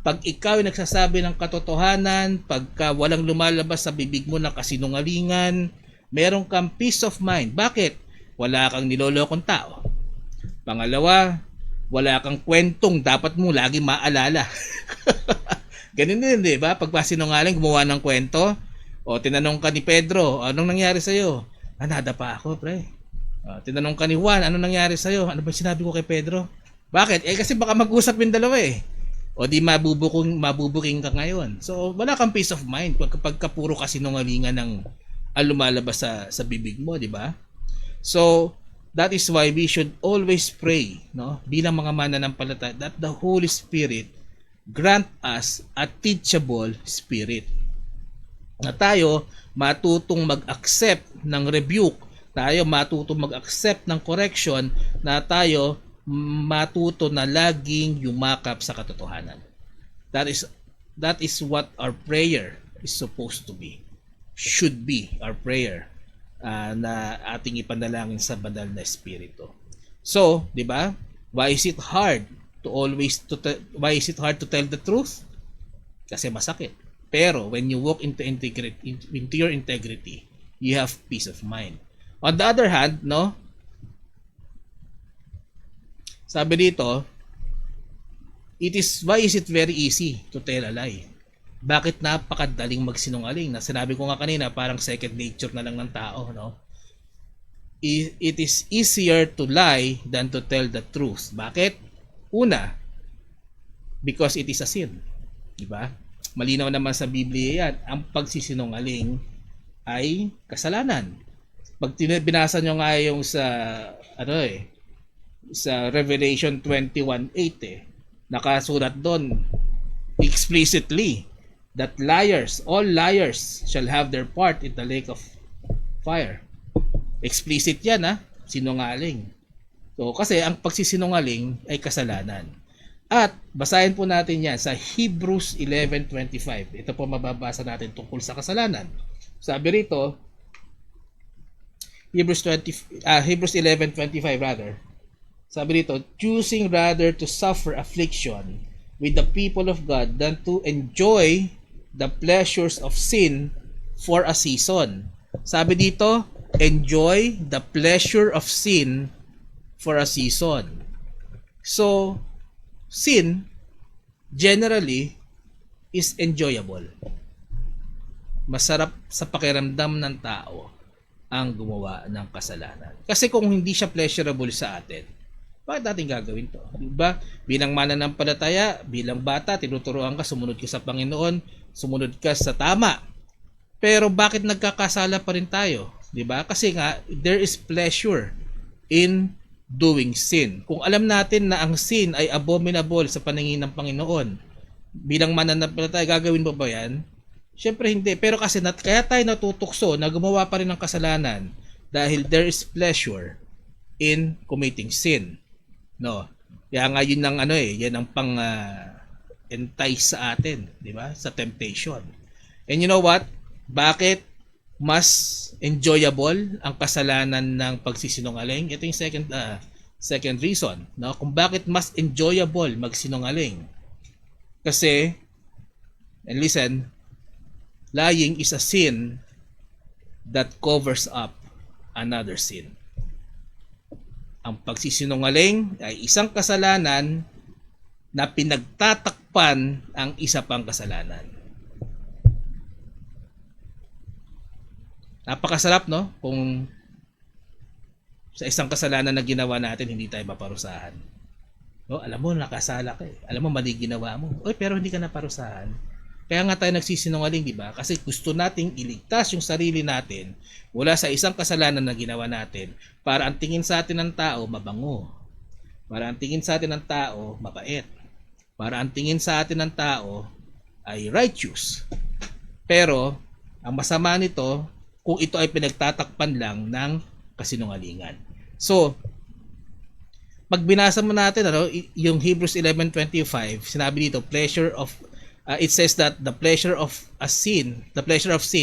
Pag ikaw ay nagsasabi ng katotohanan, pagka walang lumalabas sa bibig mo ng kasinungalingan, meron kang peace of mind. Bakit? Wala kang nilolokong tao. Pangalawa, wala kang kwentong dapat mo lagi maalala. Ganun din, di ba? Pag sinungaling, gumawa ng kwento, o tinanong ka ni Pedro, anong nangyari sa'yo? Nada pa ako, pre. Tinanong ka ni Juan, anong nangyari sa'yo? Ano ba sinabi ko kay Pedro? Bakit? Kasi baka mag-usap yung dalawa O di mabubuking ka ngayon. So, wala kang peace of mind kapag puro kasinungalingan ng lumalabas sa bibig mo, di ba? So, that is why we should always pray, no? Bilang mga mananampalataya, that the Holy Spirit grant us a teachable spirit. Na tayo matutong mag-accept ng rebuke, tayo matutong mag-accept ng correction, na tayo matuto na laging yumakap sa katotohanan. That is what our prayer is supposed to be. Should be our prayer na ating ipanalangin sa banal na espiritu. So, 'di ba? Why is it hard to tell the truth? Kasi masakit. Pero when you walk into your integrity, you have peace of mind. On the other hand, no? Sabi dito, why is it very easy to tell a lie? Bakit napakadaling magsinungaling? Na sinabi ko nga kanina, parang second nature na lang ng tao, no? It is easier to lie than to tell the truth. Bakit? Una, because it is a sin. Diba? Malinaw naman sa Biblia yan, ang pagsisinungaling ay kasalanan. Pag binasa nyo nga yung sa Revelation 21:8 nakasulat doon explicitly that all liars shall have their part in the lake of fire. Explicit yan, sinungaling. So kasi ang pagsisinungaling ay kasalanan. At basahin po natin yan sa Hebrews 11:25. Ito po mababasa natin tungkol sa kasalanan. Sabi rito, Hebrews 11:25 rather. Sabi dito, choosing rather to suffer affliction with the people of God than to enjoy the pleasures of sin for a season. Sabi dito, enjoy the pleasure of sin for a season. So, sin generally is enjoyable. Masarap sa pakiramdam ng tao ang gumawa ng kasalanan. Kasi kung hindi siya pleasurable sa atin, bakit natin gagawin to? Diba? Bilang mananampalataya, bilang bata, tinuturuan ka, sumunod ka sa Panginoon, sumunod ka sa tama. Pero bakit nagkakasala pa rin tayo? Diba? Kasi nga, there is pleasure in doing sin. Kung alam natin na ang sin ay abominable sa paningin ng Panginoon, bilang mananampalataya, gagawin mo ba yan? Siyempre hindi. Pero kasi kaya tayo natutukso na gumawa pa rin ng kasalanan dahil there is pleasure in committing sin. No. Kaya nga yun ang yan ang pang entice sa atin, di ba? Sa temptation. And you know what? Bakit mas enjoyable ang kasalanan ng pagsisinungaling? Ito yung second reason, no? Kung bakit mas enjoyable magsinungaling. Kasi, and listen, lying is a sin that covers up another sin. Ang pagsisinungaling ay isang kasalanan na pinagtatakpan ang isa pang kasalanan. Napakasarap, no? Kung sa isang kasalanan na ginawa natin, hindi tayo maparusahan. No? Alam mo, nakasala ka eh. Alam mo, mali ginawa mo. Oy, pero hindi ka naparusahan. Kaya nga tayo nagsisinungaling, di ba? Kasi gusto nating iligtas yung sarili natin mula sa isang kasalanan na ginawa natin para ang tingin sa atin ng tao mabango. Para ang tingin sa atin ng tao mabait. Para ang tingin sa atin ng tao ay righteous. Pero ang masama nito kung ito ay pinagtatakpan lang ng kasinungalingan. So, pag binasa mo natin yung Hebrews 11:25, sinabi dito it says that the pleasure of sin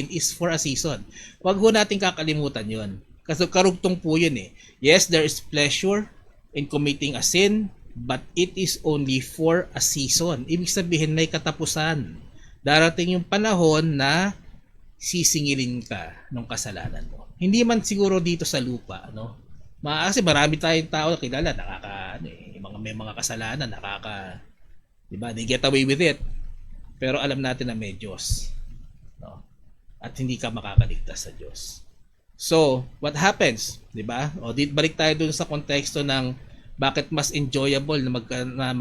is for a season. Wag ho nating kakalimutan 'yon. Kasi karugtong po 'yun eh. Yes, there is pleasure in committing a sin, but it is only for a season. Ibig sabihin may katapusan. Darating yung panahon na sisingilin ka ng kasalanan mo. Hindi man siguro dito sa lupa, Kasi marami tayong tao na kilala, may mga kasalanan, diba, they get away with it. Pero alam natin na may Diyos. At hindi ka makakaligtas sa Diyos. So, what happens? Diba? Balik tayo dun sa konteksto ng bakit mas enjoyable na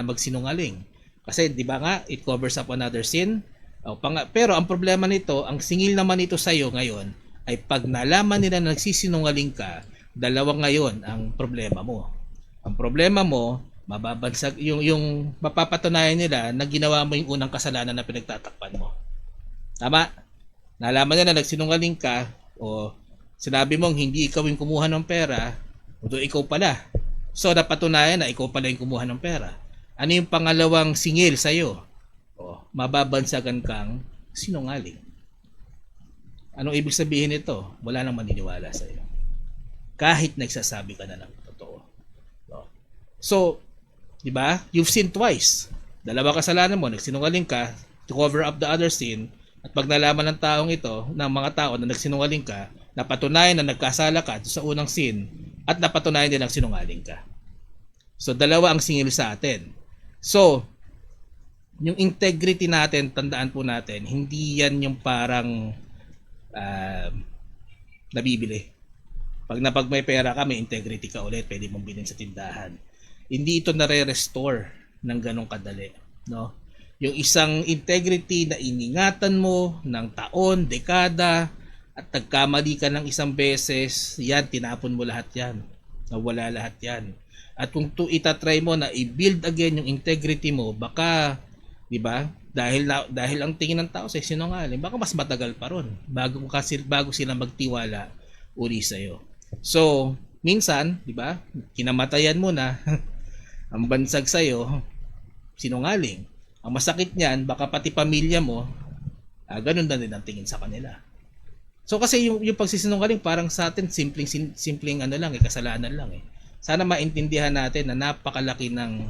magsinungaling. Kasi, diba nga, it covers up another sin. Pero ang problema nito, ang singil naman nito sa'yo ngayon, ay pag nalaman nila na nagsisinungaling ka, dalawa ngayon ang problema mo. Ang problema mo, mababansag yung mapapatunayan nila na ginawa mo yung unang kasalanan na pinagtatakpan mo. Tama? Nalaman nila na nagsinungaling ka o sinabi mong hindi ikaw yung kumuha ng pera, o ikaw pala. So napatunayan na ikaw pala yung kumuha ng pera. Ano yung pangalawang singil sa'yo? Mababansagan kang sinungaling. Anong ibig sabihin nito? Wala nang maniniwala sa'yo. Kahit nagsasabi ka na ng totoo. So, di ba? You've sinned twice. Dalawa kasalanan mo, nagsinungaling ka to cover up the other sin, at pag nalaman ng taong ito, ng mga tao na nagsinungaling ka, napatunayan na nagkasala ka sa unang sin, at napatunayan din ang sinungaling ka. So, dalawa ang singil sa atin. So, yung integrity natin, tandaan po natin, hindi yan yung parang nabibili. Pag may pera ka, may integrity ka ulit, pwede mong bilhin sa tindahan. Hindi ito nare-restore ng ganong kadali, Yung isang integrity na iningatan mo ng taon, dekada, at nagkamali ka ng isang beses, yan, tinapon mo lahat yan. Nawala lahat yan. At kung itatry mo na i-build again yung integrity mo, baka, di ba, dahil ang tingin ng tao sa sinungaling, baka mas matagal pa ron bago sila magtiwala uli sa'yo. So, minsan, di ba, kinamatayan mo na ang bansag sa'yo, sinungaling. Ang masakit niyan, baka pati pamilya mo, ganun na din ang tingin sa kanila. So, kasi yung pagsisinungaling, parang sa atin, simpleng kasalanan lang eh. Sana maintindihan natin na napakalaki ng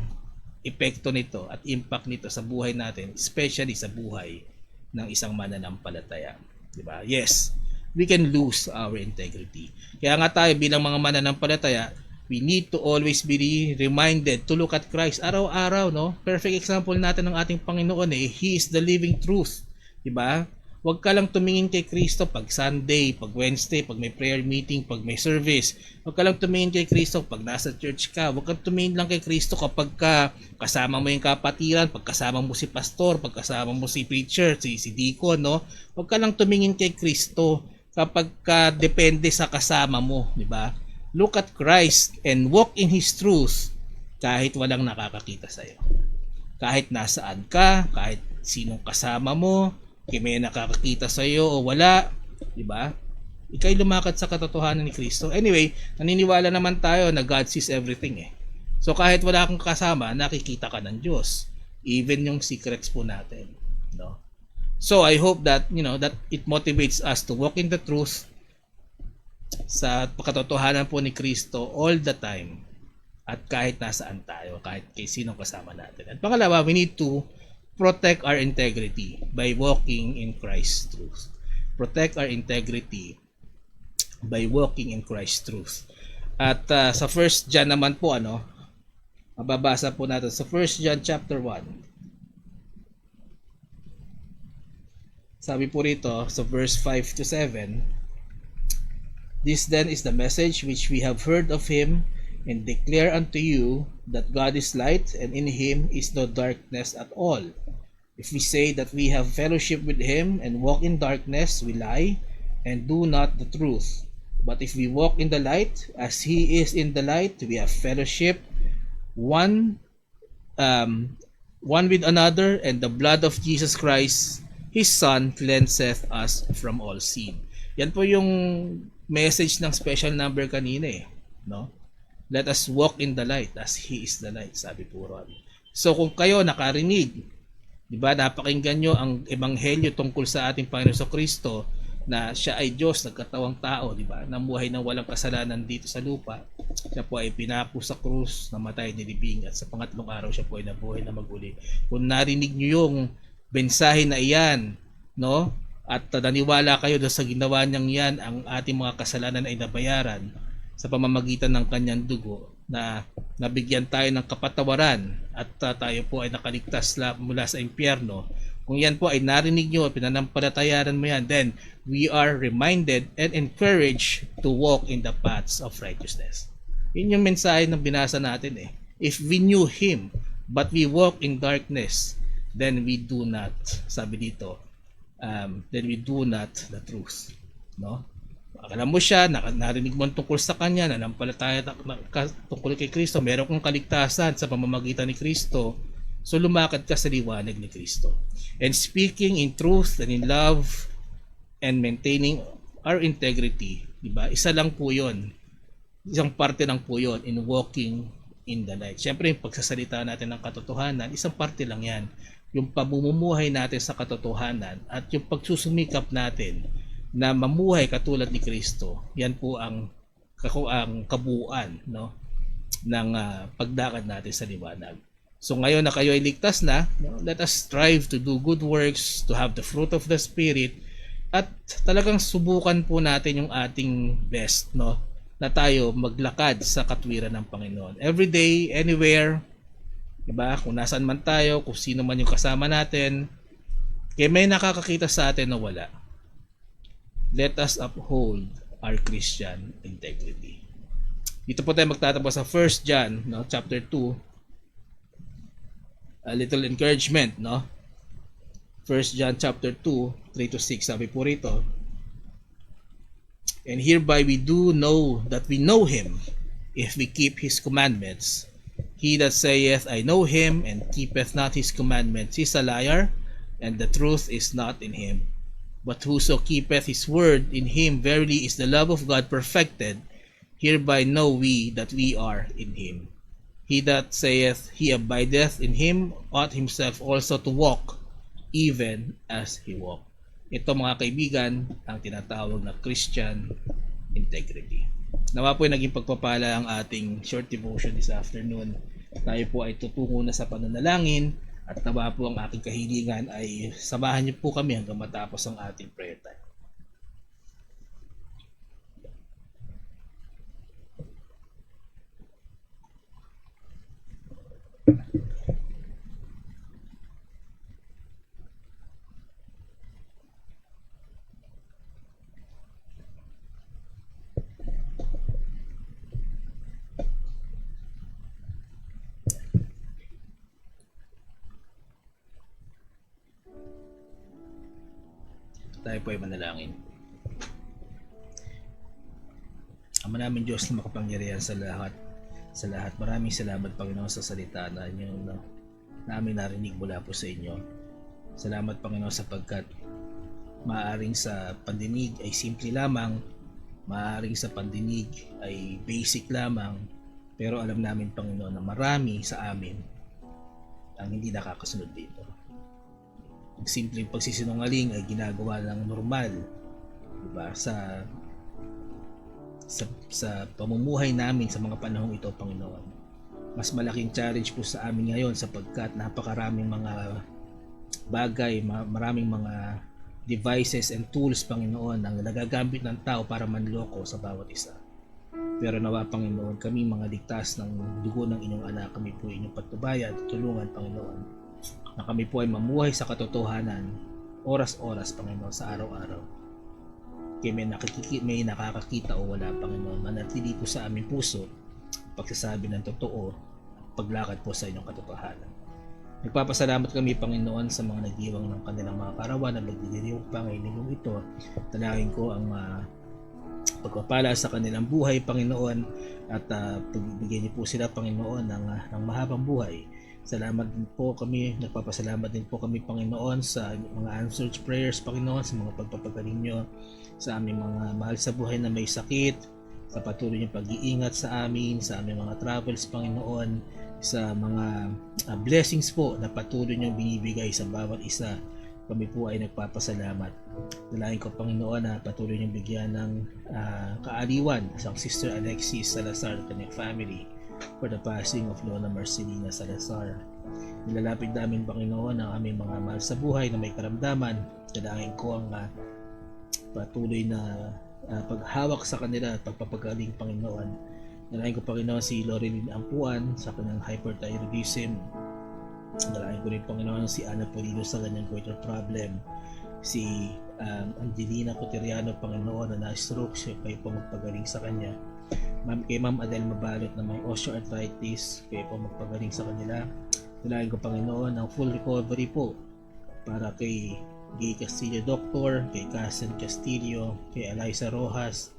epekto nito at impact nito sa buhay natin, especially sa buhay ng isang mananampalataya. Diba? Yes, we can lose our integrity. Kaya nga tayo bilang mga mananampalataya, we need to always be reminded to look at Christ araw-araw, Perfect example natin ng ating Panginoon eh. He is the living truth. Diba? Huwag ka lang tumingin kay Kristo pag Sunday, pag Wednesday, pag may prayer meeting, pag may service. Huwag ka lang tumingin kay Kristo pag nasa church ka. Huwag kang tumingin lang kay Kristo kapag kasama mo yung kapatiran, pag kasama mo si pastor, pag kasama mo si preacher, si deacon, Huwag ka lang tumingin kay Kristo kapag depende sa kasama mo, di ba? Look at Christ and walk in His truth kahit walang nakakakita sa'yo. Kahit nasaan ka, kahit sinong kasama mo, kung may nakakakita sa iyo o wala, di ba? Ika'y lumakad sa katotohanan ni Kristo. Anyway, naniniwala naman tayo na God sees everything eh. So kahit wala kang kasama, nakikita ka ng Diyos. Even yung secrets po natin, So I hope that, that it motivates us to walk in the truth sa katotohanan po ni Kristo all the time. At kahit nasaan tayo, kahit kay sinong kasama natin. At pangalawa, we need to protect our integrity by walking in Christ's truth. Protect our integrity by walking in Christ's truth. At sa 1 John naman po, mababasa po natin sa 1 John chapter 1. Sabi po rito sa verse 5 to 7, "This then is the message which we have heard of Him and declare unto you, that God is light, and in Him is no darkness at all. If we say that we have fellowship with Him and walk in darkness, we lie and do not the truth. But if we walk in the light, as He is in the light, we have fellowship one with another, and the blood of Jesus Christ, His Son, cleanseth us from all sin." Yan po yung message ng special number kanina eh. Let us walk in the light as He is the light, sabi po ron. So kung kayo nakarinig, di ba, napakinggan nyo ang ebanghelyo tungkol sa ating Panginoon Kristo na siya ay Diyos, nagkatawang tao, di ba, namuhay ng walang kasalanan dito sa lupa. Siya po ay pinako sa krus, namatay, nilibing, at sa pangatlong araw siya po ay nabuhay na maguli. Kung narinig nyo yung mensahe na iyan, no, at naniwala kayo sa ginawa niyang yan, ang ating mga kasalanan ay nabayaran sa pamamagitan ng kanyang dugo, na nabigyan tayo ng kapatawaran at tayo po ay nakaligtas mula sa impyerno. Kung yan po ay narinig nyo, pinanampalatayaran mo yan, then we are reminded and encouraged to walk in the paths of righteousness. Yun yung mensahe na binasa natin eh. If we knew Him, but we walk in darkness, then we do not, sabi dito, then we do not the truth. No? Alam mo siya, narinig mo tungkol sa Kanya, nanampalataya tungkol kay Kristo, meron kang kaligtasan sa pamamagitan ni Kristo, so lumakad ka sa liwanag ni Kristo. And speaking in truth and in love and maintaining our integrity, diba? Isa lang po yun. Isang parte lang po yun in walking in the light. Siyempre, yung pagsasalita natin ng katotohanan, isang parte lang yan. Yung pamumuhay natin sa katotohanan at yung pagsusumikap natin na mamuhay katulad ni Kristo, yan po ang kabuuan, no, ng pagdakad natin sa liwanag. So ngayon na kayo ay ligtas na, no, let us strive to do good works, to have the fruit of the Spirit, at talagang subukan po natin yung ating best, no, na tayo maglakad sa katwiran ng Panginoon. Every day, anywhere, diba? Kung nasaan man tayo, kung sino man yung kasama natin, kaya may nakakakita sa atin na wala. Let us uphold our Christian integrity. Dito po tayo magtatapos sa 1 John, no, chapter 2. A little encouragement, no? 1 John chapter 2, 3-6, sabi po rito, and hereby we do know that we know Him, if we keep His commandments. He that saith, I know Him, and keepeth not His commandments, is a liar, and the truth is not in him. But whoso keepeth His word, in him verily is the love of God perfected. Hereby know we that we are in Him. He that saith he abideth in Him ought himself also to walk, even as He walked. Ito mga kaibigan, ang tinatawag na Christian integrity. Nawa po ay naging pagpapala ang ating short devotion this afternoon. Tayo po ay tutungo na sa pananalangin, at nawa po ang aking kahilingan ay samahan niyo po kami hanggang matapos ang ating prayer time. Tayo po ay manalangin. Ama namin Diyos na makapangyarihan sa lahat, maraming salamat Panginoon sa salita na inyo na namin narinig mula po sa inyo. Salamat Panginoon sapagkat maaaring sa pandinig ay simple lamang, maaaring sa pandinig ay basic lamang, pero alam namin Panginoon na marami sa amin ang hindi nakakasunod dito. Simpleng pagsisinungaling ay ginagawa ng normal, diba? Sa pamumuhay namin sa mga panahong ito, Panginoon. Mas malaking challenge po sa amin ngayon sapagkat napakaraming mga bagay, maraming mga devices and tools, Panginoon, ang nagagamit ng tao para manloko sa bawat isa. Pero nawa, Panginoon, kami mga ligtas ng dugo ng inyong anak, kami po inyong patnubayan at tulungan, Panginoon, na kami po ay mamuhay sa katotohanan oras-oras, Panginoon, sa araw-araw. Kaya may nakakakita o wala, Panginoon, manatili po sa aming puso pagsasabi ng totoo, paglakad po sa inyong katotohanan. Nagpapasalamat kami, Panginoon, sa mga nagdiwang ng kanilang mga karawan na nagdidiriwang pa ngayon ito. Talangin ko ang pagpapala sa kanilang buhay, Panginoon, at pagbibigyan niyo po sila, Panginoon, ng mahabang buhay. Salamat din po kami, nagpapasalamat din po kami, Panginoon, sa mga answered prayers, Panginoon, sa mga pagpapagaling nyo sa aming mga mahal sa buhay na may sakit, sa patuloy niyong pag-iingat sa amin, sa aming mga travels, Panginoon, sa mga blessings po na patuloy niyong binibigay sa bawat isa. Kami po ay nagpapasalamat. Dalangin ko, Panginoon, na patuloy niyong bigyan ng kaaliwan sa Sister Alexis Salazar at kanyang family for the passing of Lola Marcelina Salazar. Nilalapit namin, Panginoon, ang aming mga mahal sa buhay na may karamdaman. Dalangin ko ang patuloy na paghawak sa kanila at pagpapagaling, Panginoon. Dalangin ko, Panginoon, si Loreline Ampuan sa kanyang hyperthyroidism. Dalangin ko rin, Panginoon, si Ana Polino sa kanyang goiter problem. Si Angelina Coteriano, Panginoon, na na-stroke, siya kayo po magpagaling sa kanya. Kay Ma'am Adele Mabalot na may osteoarthritis, kayo po magpagaling sa kanila. Dalangin ko, Panginoon, ang full recovery po para kay Gay Castillo Doctor, kay Cassen Castillo, kay Eliza Rojas,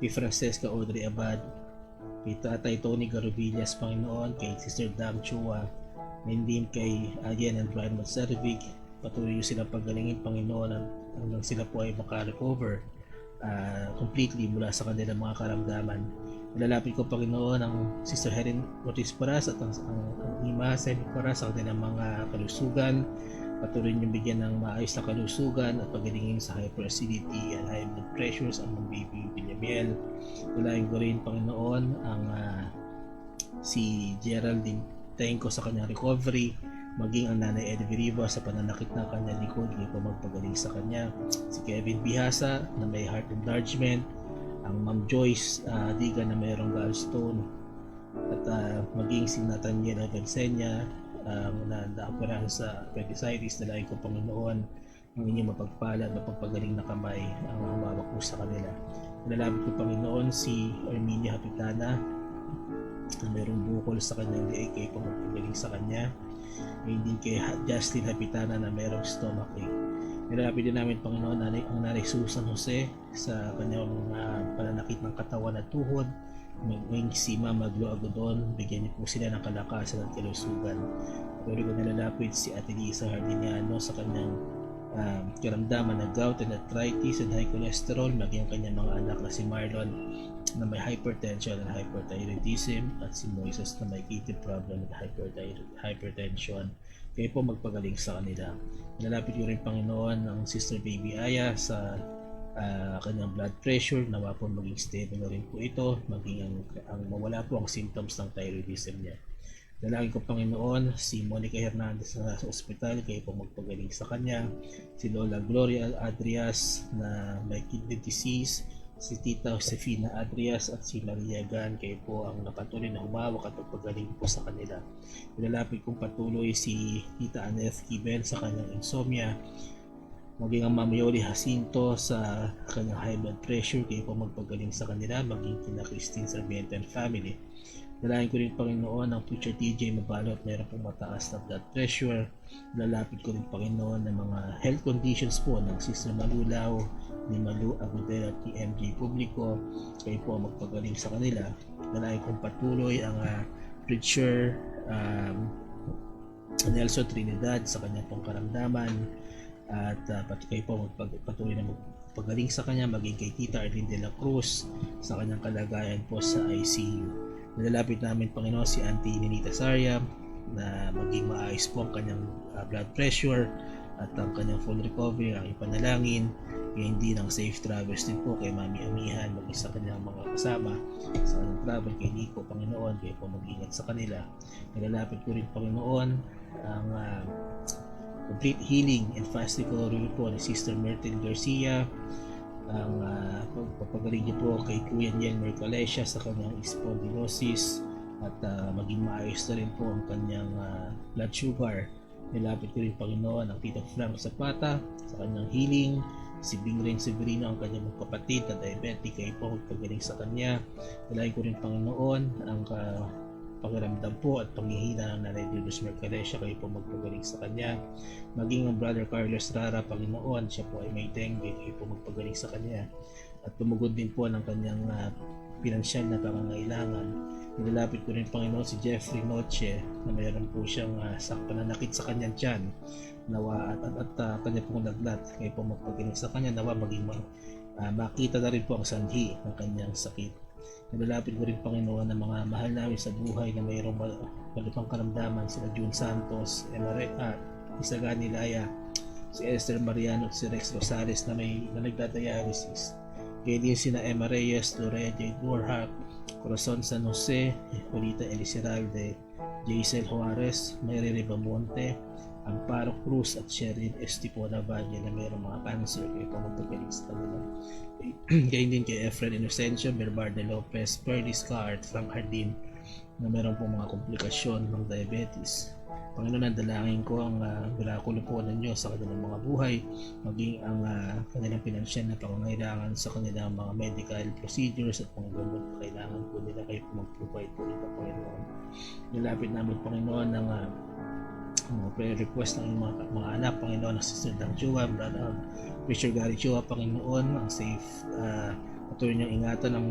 kay Francesca Audrey Abad, kay Tatay Tony Garubillas, Panginoon, kay Sister Dam Chua, and din kay Alien and Brian Magsarevic. Patuloy yung silang paggalingin, Panginoon, hanggang sila po ay makarecover completely mula sa kanilang mga karamdaman. Nilalapit ko, Panginoon, ang Sister Helen Ortiz Paras at ang Ima Semi Paras sa kanilang mga kalusugan. Patuloy niyong bigyan ng maayos na kalusugan at pagalingin sa hyperacidity and high blood pressures ang mga baby Villamel. Nilalapit ko rin, Panginoon, ang si Geraldine Tenko sa kanyang recovery, maging ang nanay Edvi Rivas sa pananakit ng kanyang likod, hindi po magpagaling sa kanya. Si Kevin Bihasa na may heart enlargement, ang Ma'am Joyce Diga na mayroong gallstone, at maging si Nathaniel Agansenya na naoperahan sa appendicitis. Dalangin ko, Panginoon, ang inyong mapagpala at mapagpagaling na kamay ang humawak po sa kanila. Nilalapit ko, Panginoon, si Armenia Hapitana na mayroong bukol sa kanyang liig, kayo po magpagaling sa kanya. Ngayon din kay Justin Hapitana na mayroong stomachache. Nilalapit din namin, Panginoon, ang nanay Susan Jose sa kanyang pananakit ng katawan at tuhod. Ngayon si Mama Glo Agodon, bigyan niyo po sila ng kalakasan at kalusugan. Patuloy ko nilalapit si Ate Lisa Hardiniano sa kanyang karamdaman na gout and arthritis and high cholesterol, maging ang kanyang mga anak na si Marlon na may hypertension and hyperthyroidism, at si Moises na may kidney problem at hypertension. Kayo po magpagaling sa kanila. Nilalapit ko rin, Panginoon, ang Sister Baby Aya sa kanyang blood pressure, nawa po maging stable na rin po ito, maging ang mawala po ang symptoms ng thyroidism niya. Dalangin ko, Panginoon, si Monica Hernandez na sa ospital, kayo po magpagaling sa kanya. Si Lola Gloria Adrias na may kidney disease, si Tita Josefina Adrias at si Maria Gan, kayo po ang napatuloy na humawak at magpagaling po sa kanila. Nilalapit kong patuloy si Tita Annette Kiben sa kanyang insomnia, maging ang Ma'am Yoli Jacinto sa kanyang high blood pressure, kayo po magpagaling sa kanila, maging kina Christine Sarmiento and family. Dalangin ko rin, Panginoon, ang future TJ Mabalot, mayroon pong mataas na blood pressure. Lalapit ko rin, Panginoon, ng mga health conditions po ng Sister Malulaw, ni Malu Agudel at ni MJ Publico, kayo po magpagaling sa kanila. Dalangin kong patuloy ang preacher Nelson Trinidad sa kanyang pong karamdaman, at kayo po patuloy na magpagaling sa kanya, maging kay Tita Arlene de la Cruz sa kanyang kalagayan po sa ICU. Nilalapit namin, Panginoon, si Auntie Ninita Saria na maging maayos po ang kanyang blood pressure at ang kanyang full recovery, ang ipanalangin. Ngayon din ang safe travels din po kay Mami Amihan, maging sa kanyang mga kasama sa kanyang travel, kay Nico, Panginoon, kayo po mag-ingat sa kanila. Nilalapit ko rin, Panginoon, ang complete healing and fast recovery po ni Sister Myrtle Garcia, ang pagpapagaling niyo po kay Kuya Niel Mercalesha sa kanyang spondylosis, at maging maayos na rin po ang kanyang blood sugar. Nilapit ko rin, Panginoon, ang Tito Frank Zapata sa kanyang healing, si Bingren Severino, ang kanyang kapatid na diabetic, kayo po magpagaling sa kanya. Nilapit ko rin, Panginoon, ang pakiramdam po at panghihina ng Nanay Lourdes Mercalesha, kayo po magpagaling sa kanya. Maging ang Brother Carlos Rara, Panginoon, siya po ay may dengue, kayo po magpagaling sa kanya. At tumugod din po ng kanyang pinansyal na pangangailangan. Nilalapit ko rin, Panginoon, si Jeffrey Noche na mayroon po siyang pananakit sa kanyang tiyan, nawa at kanya pong naglat, kayo po magpagaling sa kanya, nawa maging makita na rin po ang sanhi ng kanyang sakit. Nilalapit ko rin Panginoon ng mga mahal namin sa buhay na mayroong malupang karamdaman, sila June Santos, Isagani Laya, si Esther Mariano at si Rex Rosales na nagdadialysis. Kaya din sina Emma Reyes, Lorea J. Dorhac, Corazon San Jose, Juanita Elisiralde, Jaisel Juarez, Mary Ribamonte, Amparo Cruz at Sheryl Estipona Valle na mayroong mga cancer. Kaya po magpagaling sa kanila. Kaya din kay Efren Inocencio, Berbarde Lopez, Perlis Cart, Frank Hardin na mayroong po mga komplikasyon ng diabetes. Panginoon, dalangin ko ang mirakulo po ninyo sa kanilang mga buhay, maging ang kanilang pinansyal na pangangailangan sa kanilang mga medical procedures at mga gamot na kailangan po nila, kayo po mag-provide po nila, Panginoon. Nilapit namin, Panginoon, ng mga prayer request ng mga anak, Panginoon, ang Sister Dang Chua, Brother Richard Gary Chua, Panginoon, ang safe patuloy niyang ingatan ng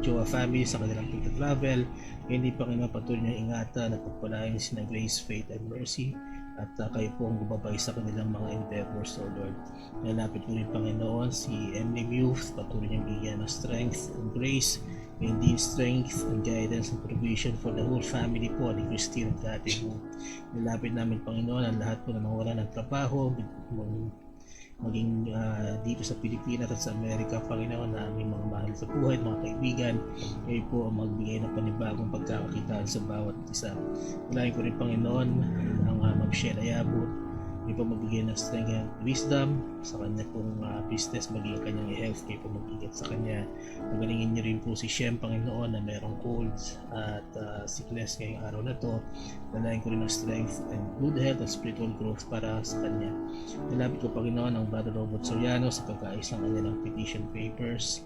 Chua family sa kanilang pagta-travel. Hindi, Panginoon, patuloy niyang ingatan at pagpalain sina Grace, Faith, and Mercy, at kayo po ang gumabay sa kanilang mga endeavors, O Lord. Nalapit ko rin, Panginoon, si Emily Youth, patuloy niyang bigyan ng strength and grace, hindi strength and guidance and provision for the whole family po ni Christine at Kati po. Nilapit namin, Panginoon, ang lahat po na nawala ng trabaho, maging dito sa Pilipinas at sa Amerika, Panginoon, na aming mga mahal sa buhay, mga kaibigan, kayo po ang magbigay ng panibagong pagkakakitaan sa bawat isa. Nalain ko rin, Panginoon, ang Ma'am Sheila Yabut, kayo po magbigay ng strength and wisdom sa kanya pong business, maging kanyang health, kayo po magbigay sa kanya. Magalingin niyo rin po si Shem, Panginoon, na mayroong colds at sickness ngayong araw na to. Nalain ko rin ng strength and good health and spiritual growth para sa kanya. Nilapit ko, Panginoon, ang Brother Robert Soriano sa pagkaayos ng kanilang petition papers.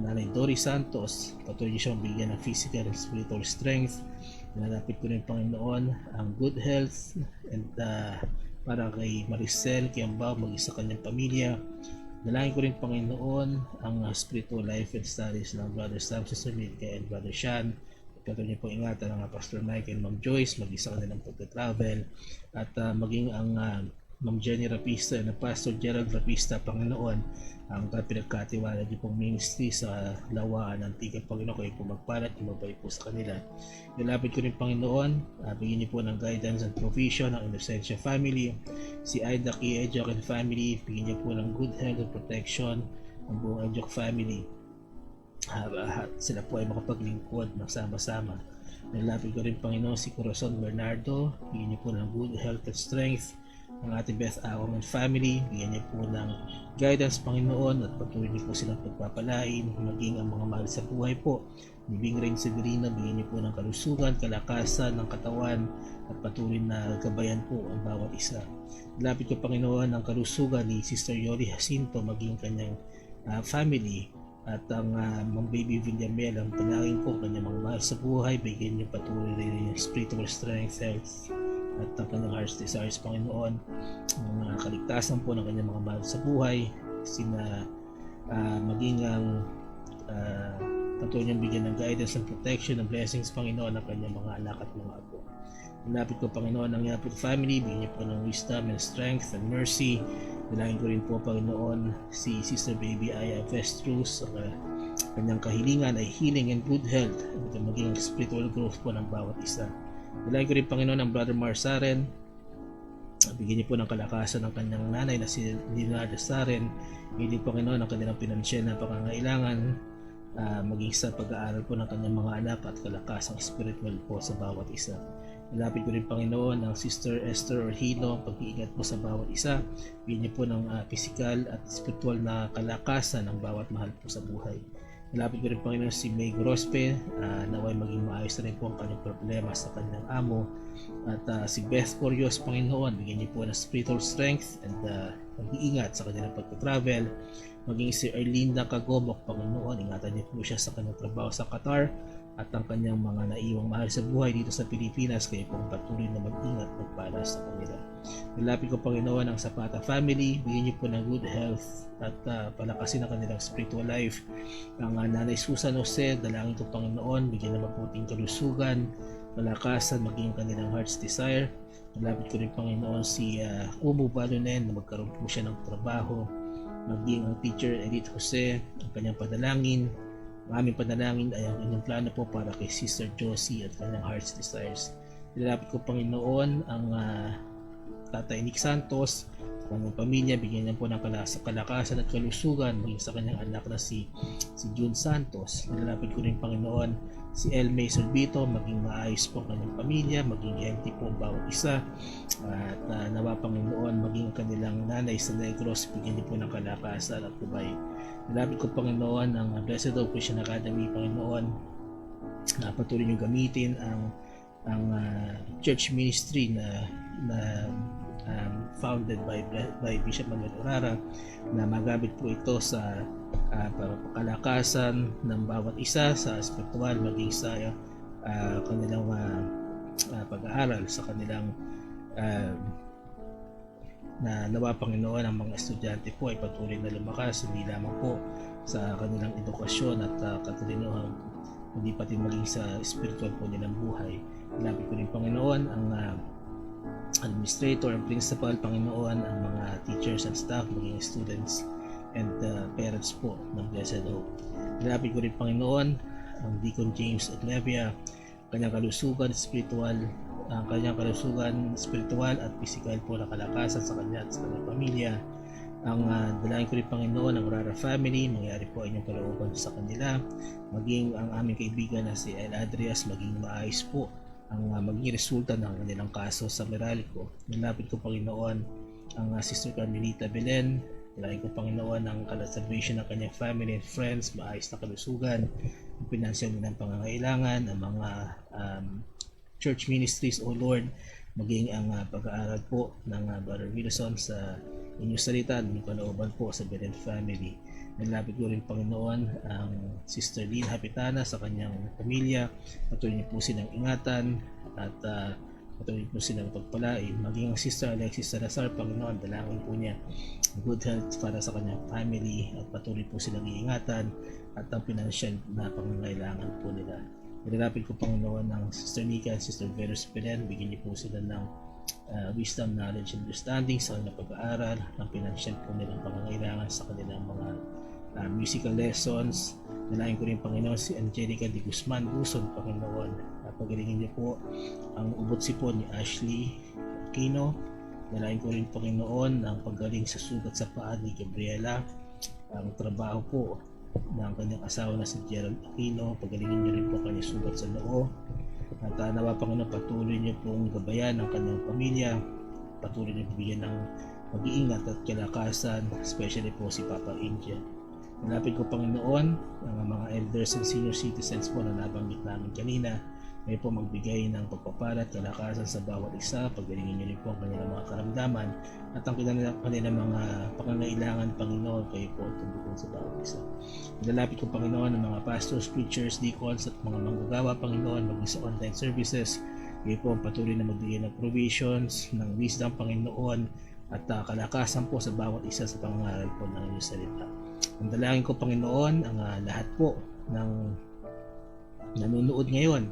Nanay Dory Santos, patuloy niyo siyang bigyan ng physical and spiritual strength. Nilapit ko rin, Panginoon, ang good health and para kay Maricel Kiambao, mag-isa kanyang pamilya. Nalangin ko rin, Panginoon, ang spiritual life and studies ng Brother Sam, Sister Milka, and Brother Sean. Patuloy niyo po ingatan ng Pastor Mike and Ma'am Joyce, mag-isa kanilang pagka-travel, at maging ang Ma'am Jenny Rapista and Pastor Gerald Rapista, Panginoon, ang pinagkatiwala niyo pong ministry sa Lawaan ng Tigang, Panginoon, kayo po magpalat, umabay po sa kanila. Nilapit ko rin, Panginoon, bigyan niyo po ng guidance and provision ang Innocentia family, si Aida Key Ejok and family, bigyan niyo po ng good health and protection ang buong Ejok family. Sila po ay makapaglingkod magsama-sama. Nilapit ko rin, Panginoon, si Corazon Bernardo, bigyan niyo po ng good health and strength ang ating Beth Ackerman family, bigyan niyo po ng guidance, Panginoon, at patuloy niyo po silang pagpapalain, maging ang mga mahal sa buhay po. Bibing Rain Severino, bigyan niyo po ng kalusugan, kalakasan ng katawan, at patuloy na gabayan po ang bawat isa. Lapit ko, Panginoon, ang kalusugan ni Sister Yoli Jacinto, maging kanyang family, at ang Ma'am Baby Villamel, ang panalangin ko, kanyang mga mahal sa buhay, bigyan niyo patuloy rin yung spiritual strength, health, at ang kanyang heart's desires, Panginoon, mga kaligtasan po ng kanyang mga mahal sa buhay, maging ang patuloy niyang bigyan ng guidance and protection and blessings, Panginoon, ng kanyang mga anak at mga apo. Nilapit ko, Panginoon, ang Yaput family, bigyan niyo po ng wisdom and strength and mercy. Nilangin ko rin po, Panginoon, si Sister Baby Aya Vestrus, kanyang kahilingan ay healing and good health at maging spiritual growth po ng bawat isa. Nilangin ko rin, Panginoon, ang Brother Marsaren, bigyan niyo po ng kalakasan ng kanyang nanay na si Leonardo Saren. Bigyan niyo, Panginoon, ang kanilang pinansyal na pangangailangan, maging sa pag-aaral po ng kanyang mga anak at kalakasang spiritual po sa bawat isa. Nilapit ko rin, Panginoon, ang Sister Esther Orhino, pag-iingat po sa bawat isa. Bigyan niyo po ng physical at spiritual na kalakasan ng bawat mahal po sa buhay. Nilapit ko rin, Panginoon, si May Grospe, naway maging maayos na rin po ang kanyang problema sa kanyang amo. At si Beth Corios, Panginoon, bigyan niyo po ng spiritual strength and pag-iingat sa kanyang pag-travel. Maging si Erlinda Kagomok, Panginoon, ingatan niyo po siya sa kanyang trabaho sa Qatar at ang kanyang mga naiwang mahal sa buhay dito sa Pilipinas, kayo pong patuloy na mag-ingat magpala sa kanila. Nilapit ko, Panginoon, ang Zapata family, bigyan niyo po ng good health at palakasin ang kanilang spiritual life. Ang Nanay Susan Jose, dalangin ko, Panginoon, bigyan ng mabuting kalusugan, malakasan, maging kanilang heart's desire. Nilapit ko rin, Panginoon, si Umu Balonen, na magkaroon po siya ng trabaho, maging ang teacher Edith Jose, ang kanyang padalangin, Ang aming panalangin ay ang inyong plano po para kay Sister Josie at kanyang heart's desires. Nilalapit ko, Panginoon, ang Tatay Nick Santos, kanyang pamilya, bigyan niya po ng kalakasan at kalusugan, maging sa kanyang anak na si June Santos. Nilalapit ko rin, Panginoon, si Elmay Sorbito, maging maayos po ang kanyang pamilya, maging healthy po ang bawat isa, at nawa, Panginoon, maging ang kanilang nanay sa Negros, bigyan niyo po ng kalakasan at gabay. Nilalapit ko, Panginoon, ang Blessed Hope Christian Academy, Panginoon, na patuloy niyo gamitin ang church ministry na founded by Bishop Manuel Urara, na magamit po ito sa kalakasan ng bawat isa sa espiritual, maging sa kanilang pag-aaral, sa kanilang na nawa, Panginoon, ang mga estudyante po ay patuloy na lumakas, hindi lamang po sa kanilang edukasyon at katalinuhan, hindi pati maging sa spiritual po nilang buhay. Ilapit ko rin, Panginoon, ang administrator and principal, Panginoon, ang mga teachers and staff, maging students and parents po ng Blessed Hope. Ilapit ko rin, Panginoon, ang Deacon James Atlevia, kanyang kalusugan spiritual, ang kanyang kalusugan spiritual at physical po na kalakasan sa kanya at sa kanyang pamilya. Ang dalangin ko rin, Panginoon, ang Urara family, mangyari po inyong kalooban sa kanila, maging ang aming kaibigan na si El Adrias, maging maayos po ang maging resulta ng kanilang kaso sa Meralco. Nilapit ko, Panginoon, ang Sister Carmelita Belen. Nilapit ko, Panginoon, ang salvation ng kanyang family and friends, maayos na kalusugan, ang pinansyal nilang pangangailangan, ang mga church ministries, O Lord, maging ang pag-aaral po ng Brother Wilson sa inyong salita, at inyong kalooban po sa Belen family. Nilapit ko rin, Panginoon, ang Sister Lynn Hapitana sa kanyang pamilya. Patuloy niyo po silang ingatan at patuloy po silang pagpalain. Maging ang Sister Alexis Salazar, Panginoon, dalangin po niya good health para sa kanyang family at patuloy po silang iingatan at ang financial na pangangailangan po nila. Nilapit ko, Panginoon, ng Sister Nika at Sister Veros Pelen, bigyan niyo po sila ng wisdom, knowledge, and understanding sa kanilang pag-aaral, ang financial po nilang pangangailangan sa kanilang mga musical lessons. Nalain ko rin, Panginoon, si Angelica de Guzman Guzon, Panginoon, pagalingin niyo po ang ubot sipon ni Ashley Aquino. Nalain ko rin, Panginoon, ang paggaling sa sugat sa paa ni Gabriela, ang trabaho po ng kanyang asawa na si Gerald Aquino, pagalingin niyo rin po kanyang sugat sa noo. At nawa, Panginoon, patuloy niyo pong gabayan ng kanyang pamilya, patuloy niyo bigyan ng mag-iingat at kalakasan, especially po si Papa India. Nalapit ko, Panginoon, ang mga elders and senior citizens po na nabanggit namin kanina, may po magbigay ng pagpapalat, kalakasan sa bawat isa, paggalingin niyo rin po ang kanilang mga karamdaman at ang kanilang mga pangangailangan, Panginoon, kayo po tumutulong sa bawat isa. Nilalapit ko, Panginoon, ang mga pastors, preachers, deacons at mga manggagawa, Panginoon, maging sa online services, kayo po ang patuloy na magbigay ng provisions, ng wisdom, Panginoon, at kalakasan po sa bawat isa sa pangangaral po ng inyong salita. Ang dalangin ko, Panginoon, ang lahat po ng nanonood ngayon,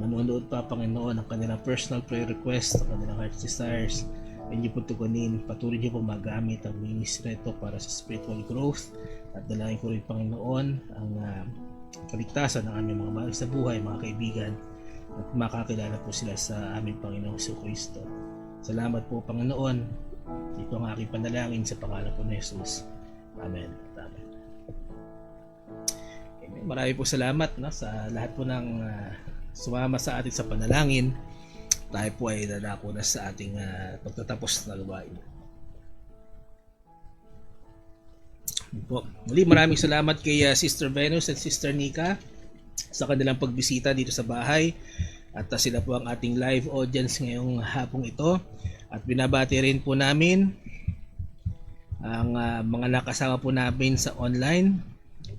manonood pa, Panginoon, ang kanilang personal prayer request, ang kanilang heart's desires, ay niyo po tugunin, patuloy niyo po magamit ang ministry ito para sa spiritual growth. At dalangin ko rin, Panginoon, ang kaligtasan ng aming mga mahal sa buhay, mga kaibigan, at makakilala po sila sa aming Panginoong Jesucristo. Salamat po, Panginoon. Ito ang aking panalangin sa pangalan po ni Jesus. Amen. Amen. Amen. Marami po salamat sa lahat po ng sumama sa atin sa panalangin. Tayo po ay dadako na sa ating pagtatapos na gawain. Muli, maraming salamat kay Sister Venus at Sister Nika sa kanilang pagbisita dito sa bahay. At sila po ang ating live audience ngayong hapong ito. At binabati rin po namin ang mga nakasama po namin sa online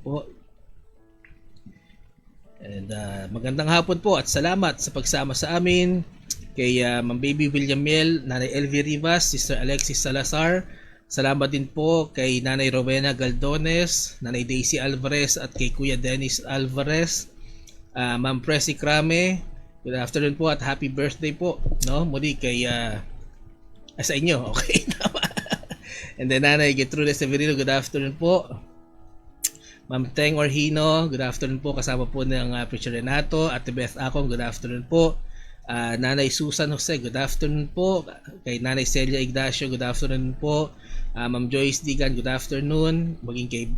po. And magandang hapon po at salamat sa pagsama sa amin kay Ma'am Baby William Mel, Nanay Elvie Rivas, Sister Alexis Salazar. Salamat din po kay Nanay Rowena Galdones, Nanay Daisy Alvarez at kay Kuya Dennis Alvarez. Ma'am Presi Krame, good afternoon po at happy birthday po, no? Muli kay sa inyo, okay? And then Nanay Gertrude Severino, good afternoon po. Ma'am Teng Orhino, good afternoon po. Kasama po ng Preacher Renato. Ate Beth Akong, good afternoon po. Nanay Susan Jose, good afternoon po. Kay Nanay Celia Ignacio, good afternoon po. Ma'am Joyce Digan, good afternoon. Maging kay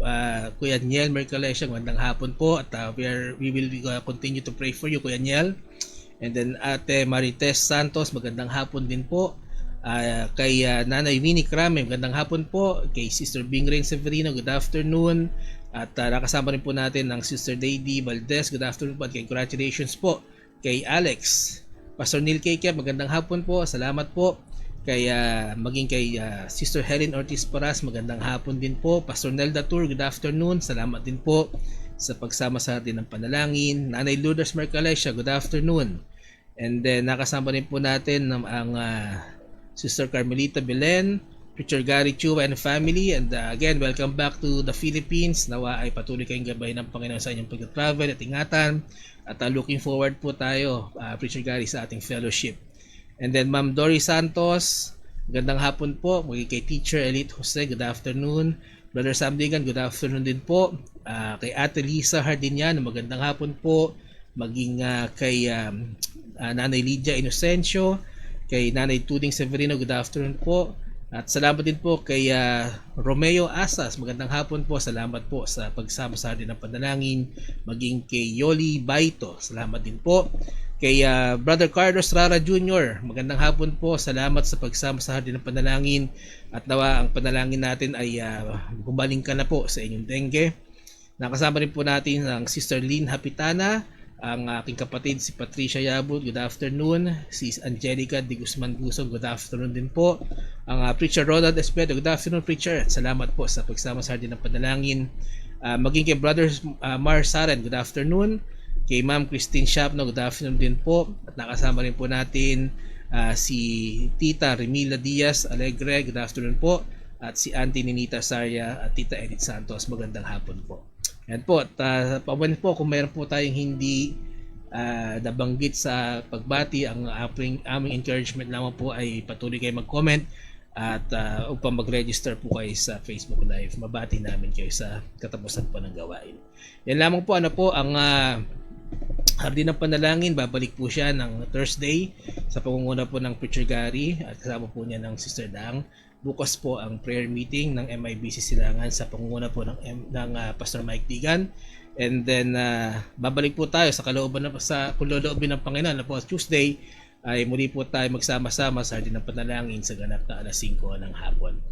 Kuya Niel Mercalesio, magandang hapon po. At we will continue to pray for you, Kuya Niel. And then Ate Marites Santos, magandang hapon din po. Kay Nanay Winnie Crame, magandang hapon po. Kay Sister Bingren Severino, good afternoon. At nakasama rin po natin ang Sister Lady Valdez, good afternoon po. At congratulations po kay Alex. Pastor Neil Keke, magandang hapon po. Salamat po. Maging kay Sister Helen Ortiz Paras, magandang hapon din po. Pastor Nelda Tour, good afternoon. Salamat din po sa pagsama sa atin ng panalangin. Nanay Lourdes Mercalesio, good afternoon. And then nakasama rin po natin ang Sister Carmelita Belen, Preacher Gary Chua and family. And again, welcome back to the Philippines. Nawa ay patuloy kayong gabay ng Panginoon sa inyong pag-travel at ingatan. At looking forward po tayo, Preacher Gary, sa ating fellowship. And then Ma'am Dory Santos, magandang hapon po. Maging kay Teacher Elite Jose, good afternoon. Brother Sam Digan, good afternoon din po. Kay Ate Lisa Hardinian, magandang hapon po. Maging kay Nanay Lydia Inocencio, kay Nanay Tuding Severino, good afternoon po. At salamat din po kay Romeo Asas, magandang hapon po. Salamat po sa pagsama sa atin ng panalangin. Maging kay Yoli Baito, salamat din po. Kay Brother Carlos Rara Jr., magandang hapon po. Salamat sa pagsama sa atin ng panalangin. At nawa ang panalangin natin ay gumaling ka na po sa inyong dengue. Nakasama rin po natin ang Sister Lynn Hapitana, ang aking kapatid si Patricia Yabut, good afternoon. Si Angelica de Guzman Gusong, good afternoon din po. Ang Preacher Ronald Espedo, good afternoon Preacher. At salamat po sa pagsama sa atin ng panalangin. Maging kay Brother Mar Saren, good afternoon. Kay Ma'am Christine Shapno, good afternoon din po. At nakasama rin po natin si Tita Remila Diaz Alegre, good afternoon po. At si Auntie Ninita Saria at Tita Edith Santos, magandang hapon po. Yan po, at pawan po kung mayroon po tayong hindi nabanggit sa pagbati, ang aming encouragement lamang po ay patuloy kayo mag-comment at upang mag-register po kayo sa Facebook Live. Mabati namin kayo sa katapusan po ng gawain. Yan lamang po, ang Hardin ng Panalangin, babalik po siya ng Thursday sa pangunguna po ng Preacher Gary at kasama po niya ng Sister Dang. Bukas po ang prayer meeting ng MIBC Silangan sa pangunguna po ng Pastor Mike Digan. And then babalik po tayo sa kalooban ng Panginoon na po Tuesday ay muli po tayo magsama-sama sa Hardin ng Panalangin sa ganap na alas 5 ng hapon.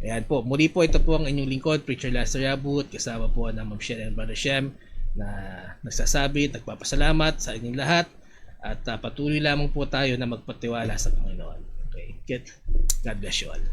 Ayan po, muli po ito po ang inyong lingkod, Preacher Lester Yabut, kasama po ng Ma'am Shem and Brother Shem na nagsasabi, nagpapasalamat sa inyong lahat at patuloy lamang po tayo na magpatiwala sa Panginoon. Okay, God bless you all.